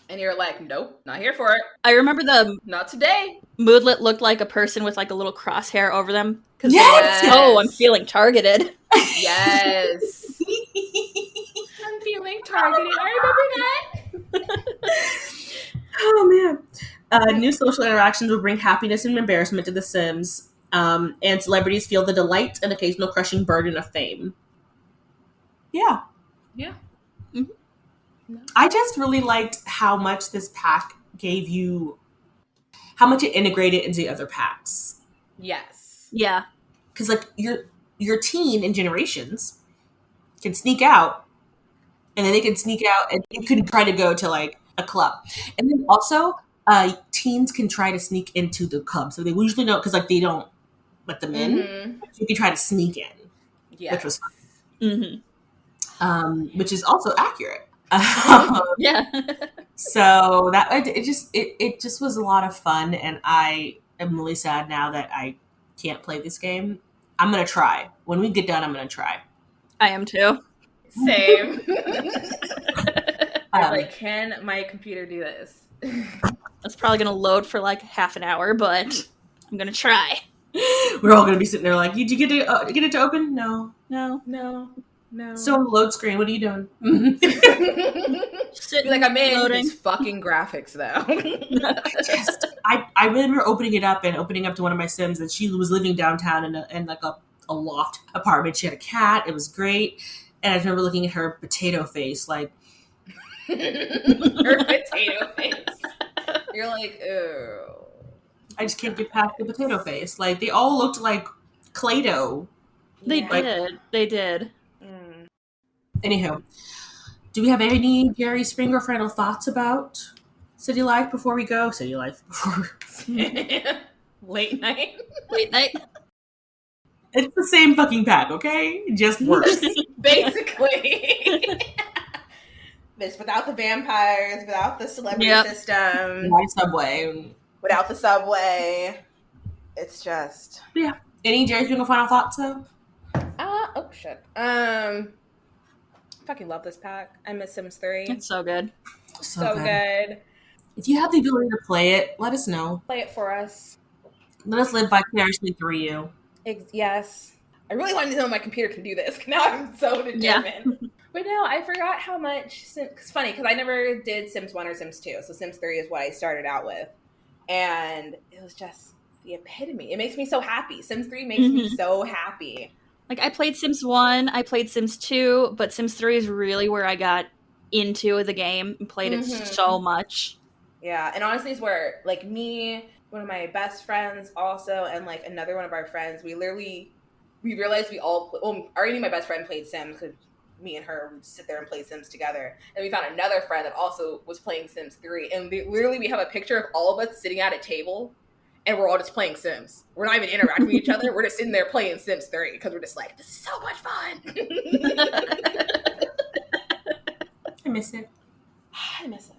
A: And you're like, nope, not here for it.
C: I remember the
A: Not today.
C: moodlet looked like a person with like a little crosshair over them.
B: Yes!
C: Like, oh, I'm feeling targeted.
A: Yes. I'm feeling targeted. I remember that.
B: Oh man. New social interactions will bring happiness and embarrassment to The Sims. And celebrities feel the delight and occasional crushing burden of fame. Yeah.
A: Yeah.
C: Mm-hmm.
A: No.
B: I just really liked how much this pack gave you, how much it integrated into the other packs.
A: Yes.
C: Yeah.
B: Because like your teen in Generations can sneak out, and then they can sneak out, and you can try to go to like a club, and then also teens can try to sneak into the club, so they usually don't because like they don't let them in.
A: Mm-hmm.
B: You can try to sneak in,
A: Yes.
B: which was fun.
C: Mm-hmm.
B: Which is also accurate.
C: Yeah.
B: So that it just was a lot of fun, and I am really sad now that I can't play this game. I'm gonna try. When we get done, I'm gonna try.
C: I am too.
A: Same. I'm like, can my computer do this?
C: It's probably gonna load for like half an hour, but I'm gonna try.
B: We're all gonna be sitting there like, did you get it to open? No.
A: No.
B: Still on the load screen. What are you doing?
C: Sitting,
A: Like, I'm in
C: loading.
A: these fucking graphics though.
B: I remember opening up to one of my Sims, and she was living downtown in like a loft apartment. She had a cat. It was great. And I remember looking at her potato face, like
A: Her potato face. You're like, ew.
B: I just can't get past the potato face. Like they all looked like Play-Doh.
C: They
A: Yeah.
C: did.
A: Mm.
B: Anywho, do we have any Jerry Springer final thoughts about City Life before we go? City Life.
A: Late night.
C: Late night.
B: It's the same fucking pack, okay? Just worse.
A: Basically. It's without the vampires, without the celebrity system,
B: Without Subway.
A: without the subway. It's just
B: Any Jerry Sprinkle final thoughts though?
A: oh shit. Fucking love this pack. I miss Sims 3.
C: It's so good.
A: So good.
B: If you have the ability to play it, let us know.
A: Play it for us.
B: Let us live vicariously through you.
A: Yes. I really wanted to know my computer can do this. Now I'm so determined. Yeah. But no, I forgot how much. It's funny because I never did Sims 1 or Sims 2. So Sims 3 is what I started out with. And it was just the epitome. It makes me so happy. Sims 3 makes me so happy.
C: Like, I played Sims 1, I played Sims 2, but Sims 3 is really where I got into the game and played it so much.
A: Yeah, and honestly, it's where, like, me, one of my best friends also, and, like, another one of our friends, we realized we all, already my best friend played Sims, because me and her would sit there and play Sims together, and we found another friend that also was playing Sims 3, and we have a picture of all of us sitting at a table, and we're all just playing Sims. We're not even interacting with each other. We're just sitting there playing Sims 3 because we're just like, this is so much fun.
B: I miss it.
A: I miss it.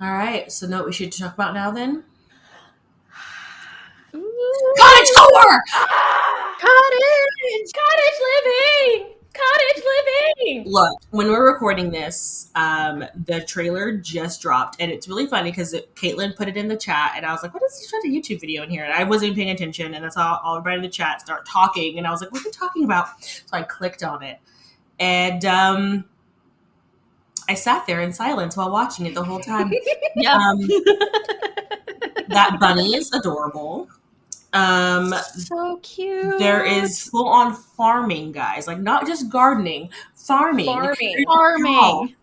B: All right. So, know what we should talk about now then?
C: Cottage
B: core!
A: Cottage living!
B: Look, when we're recording this, the trailer just dropped, and it's really funny because Caitlin put it in the chat, and I was like, what is this a YouTube video in here? And I wasn't even paying attention, and that's all everybody in the chat start talking, and I was like, what are we talking about? So I clicked on it, and I sat there in silence while watching it the whole time. That bunny is adorable.
C: So cute.
B: There is full on farming, guys. Like, not just gardening, farming.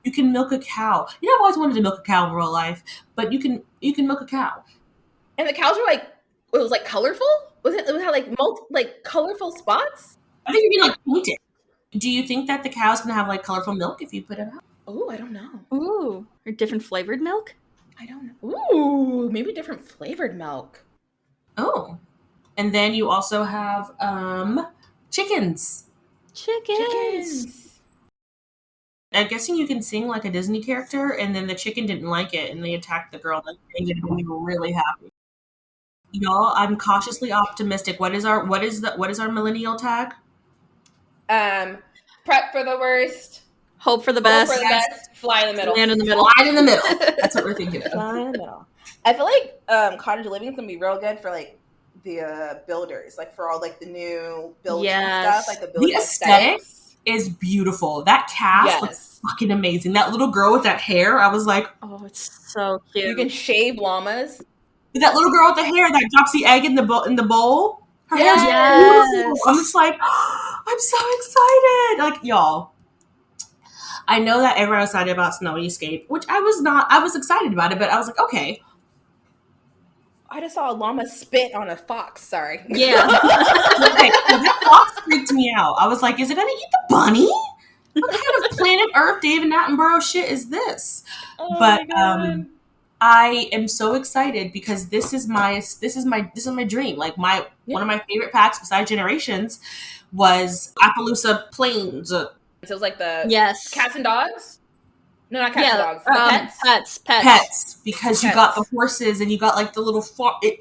B: You can milk a cow. You know, I've always wanted to milk a cow in real life, but you can milk a cow.
A: And the cows were like, it was like colorful. It had like colorful spots.
B: I think you can like paint it. Do you think that the cow's gonna have like colorful milk if you put it out?
A: Oh, I don't know.
C: Ooh, or different flavored milk?
A: I don't know. Ooh, maybe different flavored milk.
B: Oh. And then you also have chickens.
C: Chickens.
B: I'm guessing you can sing like a Disney character, and then the chicken didn't like it, and they attacked the girl that sang it, and we were really happy. Y'all, I'm cautiously optimistic. What is our millennial tag?
A: Prep for the worst.
C: Hope for the best.
A: Fly in the middle.
C: Land in the middle.
B: Fly in the middle. That's what we're thinking of.
A: Fly in the middle. I feel like cottage living is gonna be real good for like the builders, like for all like the new building stuff, like the building
B: aesthetic is beautiful. That cast looks fucking amazing. That little girl with that hair, I was like,
C: oh, it's so cute.
A: You can shave llamas.
B: That little girl with the hair that drops the egg in the bowl. Her hair's beautiful. I'm just like, oh, I'm so excited. Like, y'all, I know that everyone was excited about Snowy Escape, which I was not. I was excited about it, but I was like, okay.
A: I just saw a llama spit on a fox. Sorry.
C: Yeah.
B: Okay, so that fox freaked me out. I was like, is it going to eat the bunny? What kind of Planet Earth David Attenborough shit is this?
A: Oh
B: but I am so excited because this is my dream. Like one of my favorite packs besides Generations was Appaloosa Plains.
A: So it was like the cats and dogs? No, not cats and dogs.
C: Pets.
B: Because you got the horses and you got like the little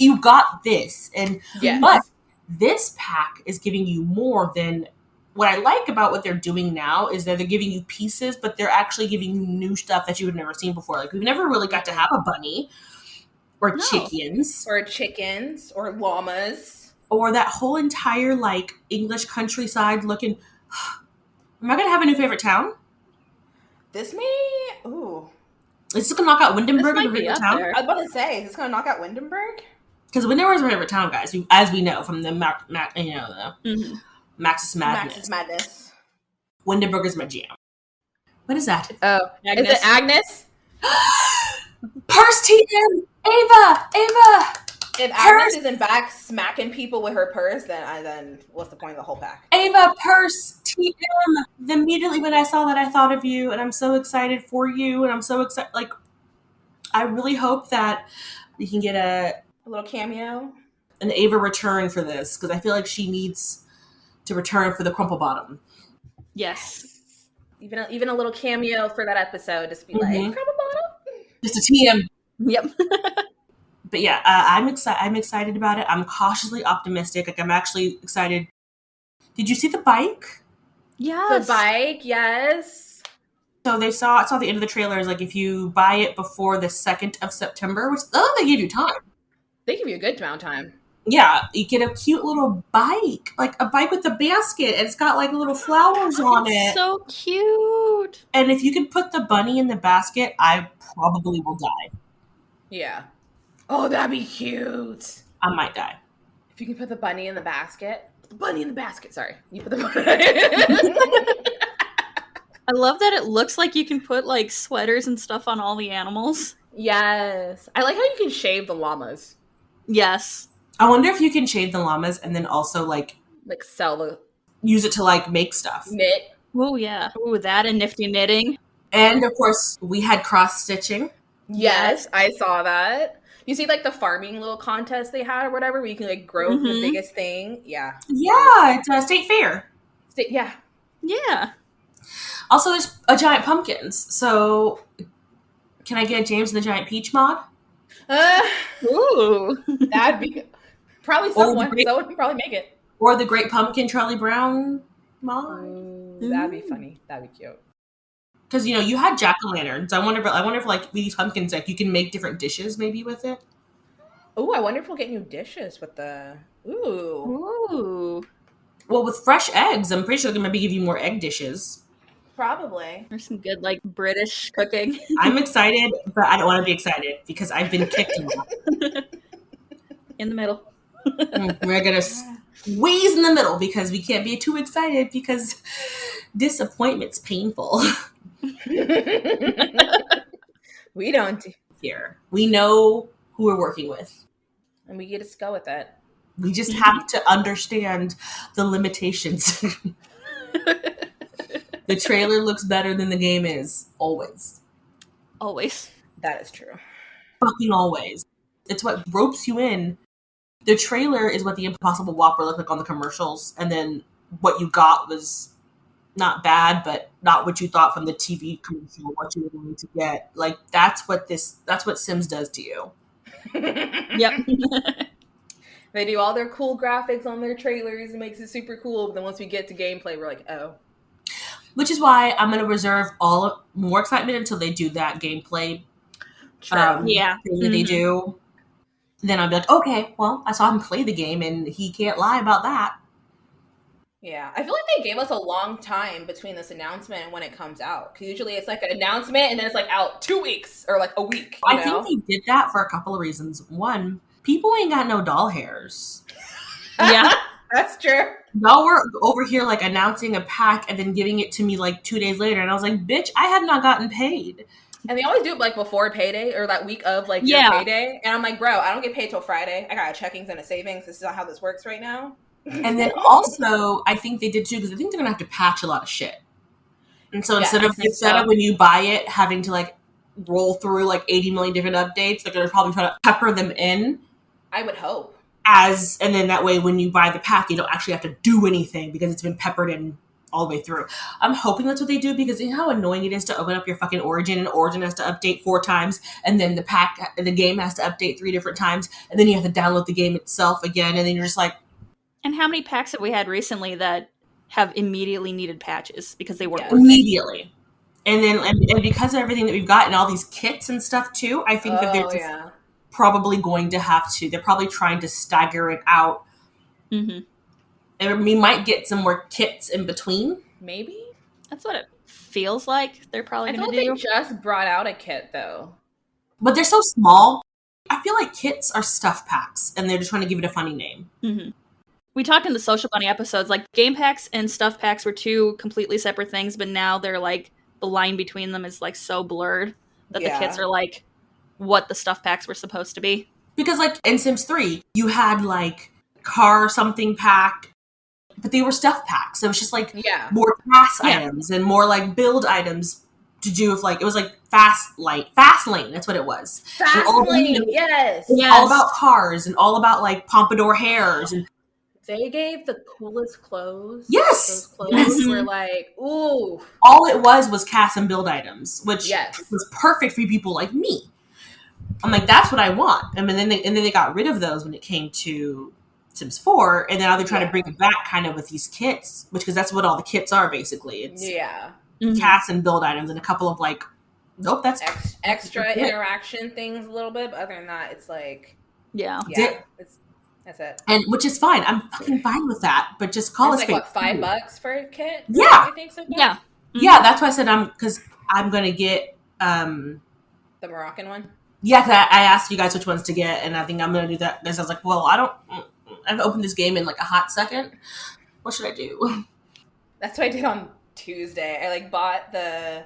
B: you got this. And but this pack is giving you more than what I like about what they're doing now is that they're giving you pieces, but they're actually giving you new stuff that you had never seen before. Like we've never really got to have a bunny or chickens
A: or llamas
B: or that whole entire like English countryside looking. Am I going to have a new favorite town?
A: This may. Ooh.
B: Is this going to knock out Windenburg as a favorite town?
A: I was about to say, is this going to knock out Windenburg?
B: Because Windenburg is my favorite town, guys. As we know from the Max's Madness. Windenburg is my jam. What is that?
A: Oh, Agnes. Is it Agnes?
B: Purse TM! Ava!
A: If Agnes isn't back smacking people with her purse, then what's the point of the whole pack?
B: Ava, Purse, TM. Immediately when I saw that, I thought of you, and I'm so excited for you, and I'm so excited. Like, I really hope that you can get a
A: little cameo.
B: an Ava return for this because I feel like she needs to return for the crumple bottom.
C: Yes.
A: Even a little cameo for that episode, just be like,
B: Mhm.
A: crumble bottom.
B: Just a TM.
C: Yep.
B: But yeah, I'm excited. I'm excited about it. I'm cautiously optimistic. Like I'm actually excited. Did you see the bike?
C: Yes.
A: The bike, yes.
B: So I saw the end of the trailer is like if you buy it before the 2nd of September, which they give you time.
A: They give you a good amount of time.
B: Yeah, you get a cute little bike, like a bike with a basket, and it's got like little flowers on it.
C: So cute.
B: And if you can put the bunny in the basket, I probably will die.
A: Yeah. Oh, that'd be cute.
B: I might die.
A: If you can put the bunny in the basket. The bunny in the basket. Sorry. You put the bunny.
C: I love that it looks like you can put like sweaters and stuff on all the animals.
A: Yes. I like how you can shave the llamas.
C: Yes.
B: I wonder if you can shave the llamas and then also like
A: Sell the
B: use it to like make stuff.
A: knit.
C: Oh yeah. Ooh, that and nifty knitting.
B: And of course, we had cross stitching.
A: Yes, I saw that. You see like the farming little contest they had or whatever where you can like grow the biggest thing. Yeah.
B: Yeah, it's a state fair.
A: Yeah.
C: Yeah.
B: Also, there's a giant pumpkins. So, can I get James and the Giant Peach mod?
C: Ooh.
A: That'd be good. Probably someone can probably make it.
B: Or the Great Pumpkin Charlie Brown mod.
A: That'd be funny. That'd be cute.
B: Because you had jack-o'-lanterns. I wonder if like these pumpkins, like you can make different dishes maybe with it.
A: Oh, I wonder if we'll get new dishes with the.
C: Ooh.
B: Well, with fresh eggs, I'm pretty sure they maybe give you more egg dishes.
A: Probably.
C: There's some good like British cooking.
B: I'm excited, but I don't want to be excited because I've been kicked a lot.
C: In the middle.
B: We're gonna squeeze in the middle because we can't be too excited because disappointment's painful.
A: We don't.
B: Here, we know who we're working with,
A: And we get to go with it.
B: we just have to understand the limitations. The trailer looks better than the game is always.
C: Always.
A: That is true.
B: Fucking always. It's what ropes you in. The trailer is what the Impossible Whopper looked like on the commercials, and then what you got was not bad, but not what you thought from the TV commercial, what you were going to get. Like that's what Sims does to you.
C: Yep.
A: They do all their cool graphics on their trailers and makes it super cool, but then once we get to gameplay, we're like, oh.
B: Which is why I'm going to reserve more excitement until they do that gameplay thing that they do. Then I'll be like, okay, well, I saw him play the game, and he can't lie about that.
A: Yeah, I feel like they gave us a long time between this announcement and when it comes out. Because usually it's like an announcement, and then it's like out 2 weeks or like a week.
B: I think they did that for a couple of reasons. One, people ain't got no doll hairs.
C: Yeah.
A: That's true.
B: Y'all were over here like announcing a pack and then giving it to me like 2 days later, and I was like, bitch, I have not gotten paid.
A: And they always do it like before payday or that week of like your payday. And I'm like, bro, I don't get paid till Friday. I got a checkings and a savings. This is not how this works right now.
B: And then also, I think they did too, because I think they're gonna have to patch a lot of shit. And so instead of when you buy it having to like roll through like 80 million different updates, they're gonna probably try to pepper them in.
A: I would hope.
B: And then that way when you buy the pack, you don't actually have to do anything because it's been peppered in all the way through. I'm hoping that's what they do, because you know how annoying it is to open up your fucking Origin, and Origin has to update 4 times, and then the game has to update 3 different times, and then you have to download the game itself again, and then you're just like.
C: And how many packs have we had recently that have immediately needed patches because they weren't
B: immediately? And then and because of everything that we've got and all these kits and stuff too, I think that they're just probably going to have to. They're probably trying to stagger it out.
C: Mm-hmm.
B: And we might get some more kits in between.
A: Maybe
C: that's what it feels like. They're probably going to do.
A: They just brought out a kit though,
B: but they're so small. I feel like kits are stuff packs, and they're just trying to give it a funny name.
C: Mm-hmm. We talked in the Social Bunny episodes, like game packs and stuff packs were 2 completely separate things, but now they're like the line between them is like so blurred that the kits are like what the stuff packs were supposed to be.
B: Because like in Sims 3, you had like car something pack, but they were stuff packs. So it was just like more pass items and more like build items. to do with like, it was like fast lane. That's what it was.
A: Fast lane, yes.
B: It was all about cars and all about like pompadour hairs, and
A: they gave the coolest clothes.
B: Yes.
A: Those clothes were like, ooh.
B: All it was cast and build items, which
A: yes.
B: was perfect for people like me. I'm like, that's what I want. I mean, then they got rid of those when it came to Sims 4, and now they're trying to bring it back kind of with these kits, because that's what all the kits are basically. It's cast and build items and a couple of like, nope, that's
A: extra interaction things a little bit, but other than that, it's like that's it.
B: And which is fine. I'm fucking fine with that. But just call us
A: like what, $5 for a kit?
B: Yeah.
A: You think so?
C: Yeah.
B: Mm-hmm. Yeah, that's why I said because I'm gonna get
A: the Moroccan one.
B: Yeah, cause I asked you guys which ones to get, and I think I'm gonna do that because I was like, well, I've opened this game in like a hot second. What should I do?
A: That's what I did on Tuesday. I like bought the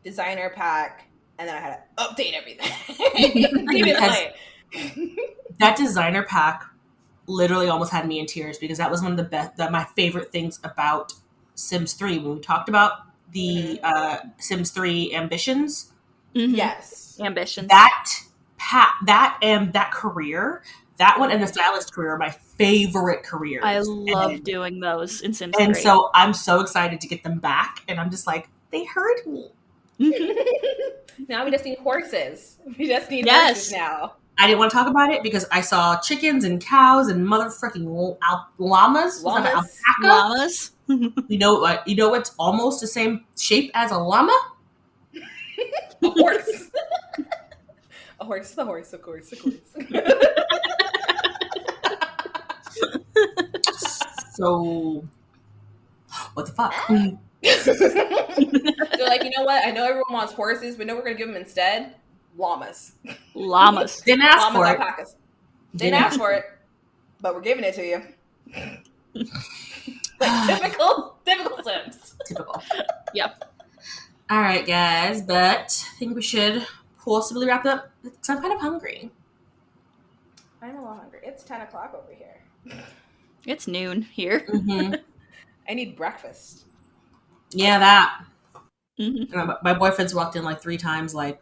A: designer pack, and then I had to update everything.
B: That designer pack literally almost had me in tears, because that was one of the best, my favorite things about Sims 3 when we talked about the Sims 3 ambitions.
C: Mm-hmm.
A: Yes,
C: ambitions.
B: That career, that one and the stylist career are my favorite careers.
C: I love doing those in Sims 3.
B: And so I'm so excited to get them back, and I'm just like, they hurt me.
A: Now we just need horses. We just need horses now.
B: I didn't want to talk about it because I saw chickens and cows and motherfucking llamas.
C: Llamas.
B: You know what's almost the same shape as a llama?
A: A horse. A horse, the horse, of course.
B: So, what the fuck?
A: They're like, you know what? I know everyone wants horses, but no, we're going to give them instead llamas.
B: Didn't ask for it.
A: Didn't ask for it, but we're giving it to you. Like typical Sims.
B: Typical.
C: Yep.
B: All right, guys, but I think we should possibly wrap it up because I'm kind of hungry.
A: I'm a little hungry. It's 10 o'clock over here.
C: It's noon here.
B: Mm-hmm.
A: I need breakfast.
B: Yeah, that.
C: Mm-hmm.
B: My boyfriend's walked in like 3 times, like.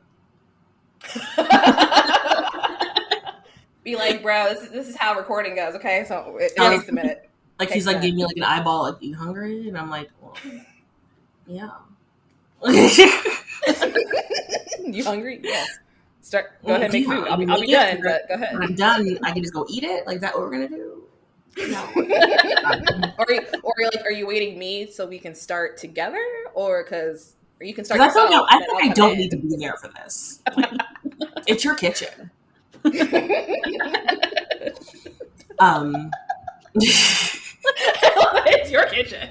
A: Be like, bro, this is how recording goes, okay? So it takes a minute.
B: Like he's like giving me like an eyeball, like, you hungry? And I'm like, well, yeah.
A: You hungry? Yeah. Go ahead and make food. I'll be done, but go ahead.
B: When I'm done, I can just go eat it? Like, is that what we're gonna do? No.
A: Are you waiting me so we can start together? Or you can start
B: yourself? I think I don't need to be there for this. It's your kitchen.
A: It's your kitchen.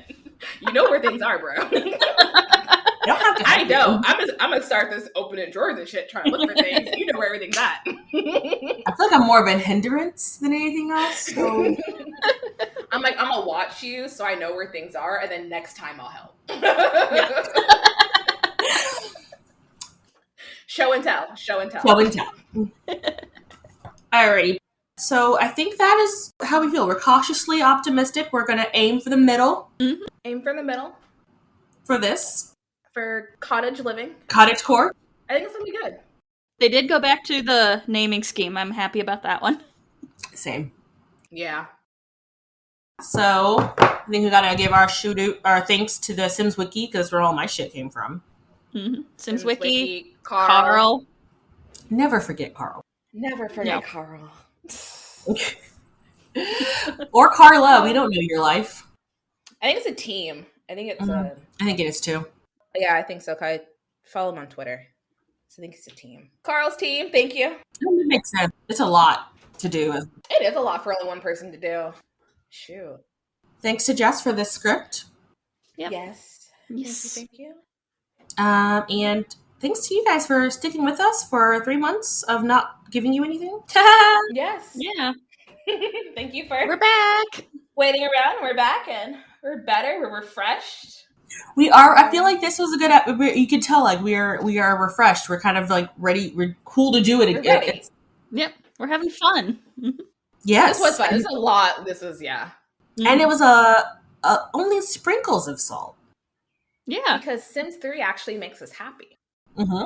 A: You know where things are, bro. I know. I'm gonna start this opening drawers and shit, trying to look for things. You know where everything's at.
B: I feel like I'm more of a hindrance than anything else. So
A: I'm gonna watch you so I know where things are, and then next time I'll help. Show and tell.
B: Alrighty. So I think that is how we feel. We're cautiously optimistic. We're gonna aim for the middle.
A: Mm-hmm. Aim for the middle.
B: For this.
A: For cottage living.
B: Cottage core.
A: I think it's gonna be good.
C: They did go back to the naming scheme. I'm happy about that one.
B: Same.
A: Yeah.
B: So I think we gotta give our thanks to the Sims Wiki, because where all my shit came from.
C: Mm-hmm. Sims Wiki,
A: Carl.
B: Never forget Carl.
A: Never forget Carl.
B: Or Carla. We don't know your life.
A: I think it's a team. I think it's
B: I think it is too.
A: Yeah, I think so. I follow him on Twitter. So I think it's a team. Carl's team. Thank you.
B: That makes sense. It's a lot to do.
A: It is a lot for only one person to do. Shoot.
B: Thanks to Jess for this script.
A: Yep. Yes. Thank you.
B: And thanks to you guys for sticking with us for 3 months of not giving you anything.
A: Yes.
C: Yeah.
A: Thank you for
C: We're back.
A: Waiting around. We're back and we're better. We're refreshed.
B: We are. I feel like this was a good. You can tell, like we are refreshed. We're kind of like ready. We're cool to do it again.
C: Yep, we're having fun.
B: Yes,
A: this was fun. This is a lot. This was
B: and it was only sprinkles of salt.
C: Yeah.
A: Because Sims 3 actually makes us happy.
B: Mm-hmm.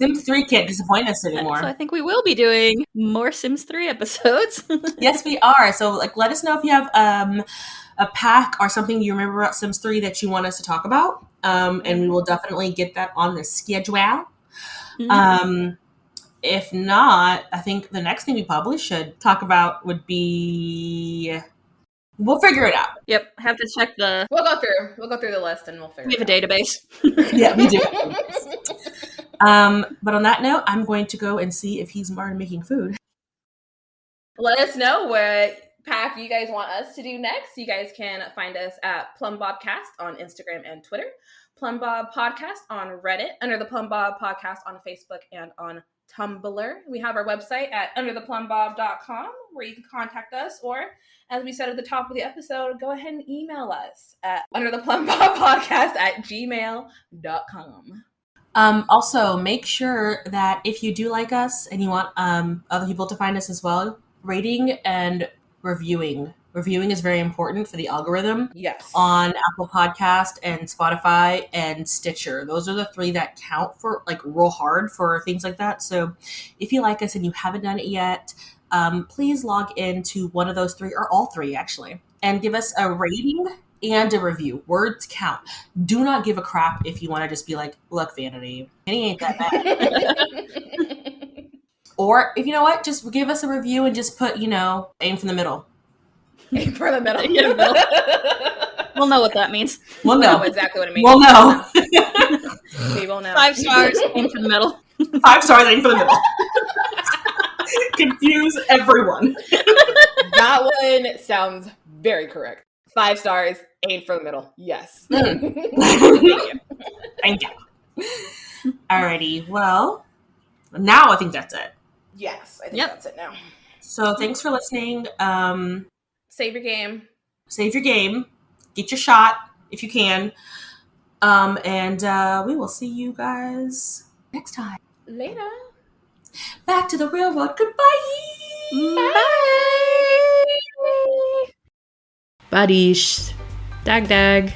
B: Sims 3 can't disappoint us anymore.
C: So I think we will be doing more Sims 3 episodes.
B: Yes, we are. So, like, let us know if you have a pack or something you remember about Sims 3 that you want us to talk about. And we will definitely get that on the schedule. If not, I think the next thing we probably should talk about would be... We'll figure it out.
C: Yep. Have to check the...
A: We'll go through the list and we'll figure
C: We have
A: it
C: a
A: out.
C: database.
B: Yeah, we do. But on that note, I'm going to go and see if he's already making food.
A: Let us know what pack you guys want us to do next. You guys can find us at PlumBobcast on Instagram and Twitter, PlumBob Podcast on Reddit, Under the PlumBob Podcast on Facebook and on Tumblr. We have our website at undertheplumbob.com where you can contact us, or as we said at the top of the episode, go ahead and email us at undertheplumBobpodcast@gmail.com.
B: Also, make sure that if you do like us and you want other people to find us as well, rating and reviewing. Reviewing is very important for the algorithm.
A: Yes.
B: On Apple Podcast and Spotify and Stitcher. Those are the 3 that count for, like, real hard for things like that. So if you like us and you haven't done it yet, please log into one of those 3, or all 3 actually, and give us a rating and a review. Words count. Do not give a crap if you want to just be like, look, Vanity, he ain't that bad. Or if you know what, just give us a review and just put, aim for the middle.
A: Aim for the middle.
C: We'll know what that means.
B: We'll
A: know
B: know
A: exactly what it means.
B: We'll know.
A: We will know.
C: 5 stars, aim for the middle.
B: 5 stars, aim for the middle. Confuse everyone.
A: That one sounds very correct. 5 stars, aim for the middle. Yes. Thank you.
B: Thank you. Alrighty. Well, now I think that's it.
A: Yes, I think that's it now.
B: So thanks for listening.
A: Save your game.
B: Save your game. Get your shot if you can. And we will see you guys next time.
A: Later.
B: Back to the real world. Goodbye.
C: Bye. Buddies. Dag dag.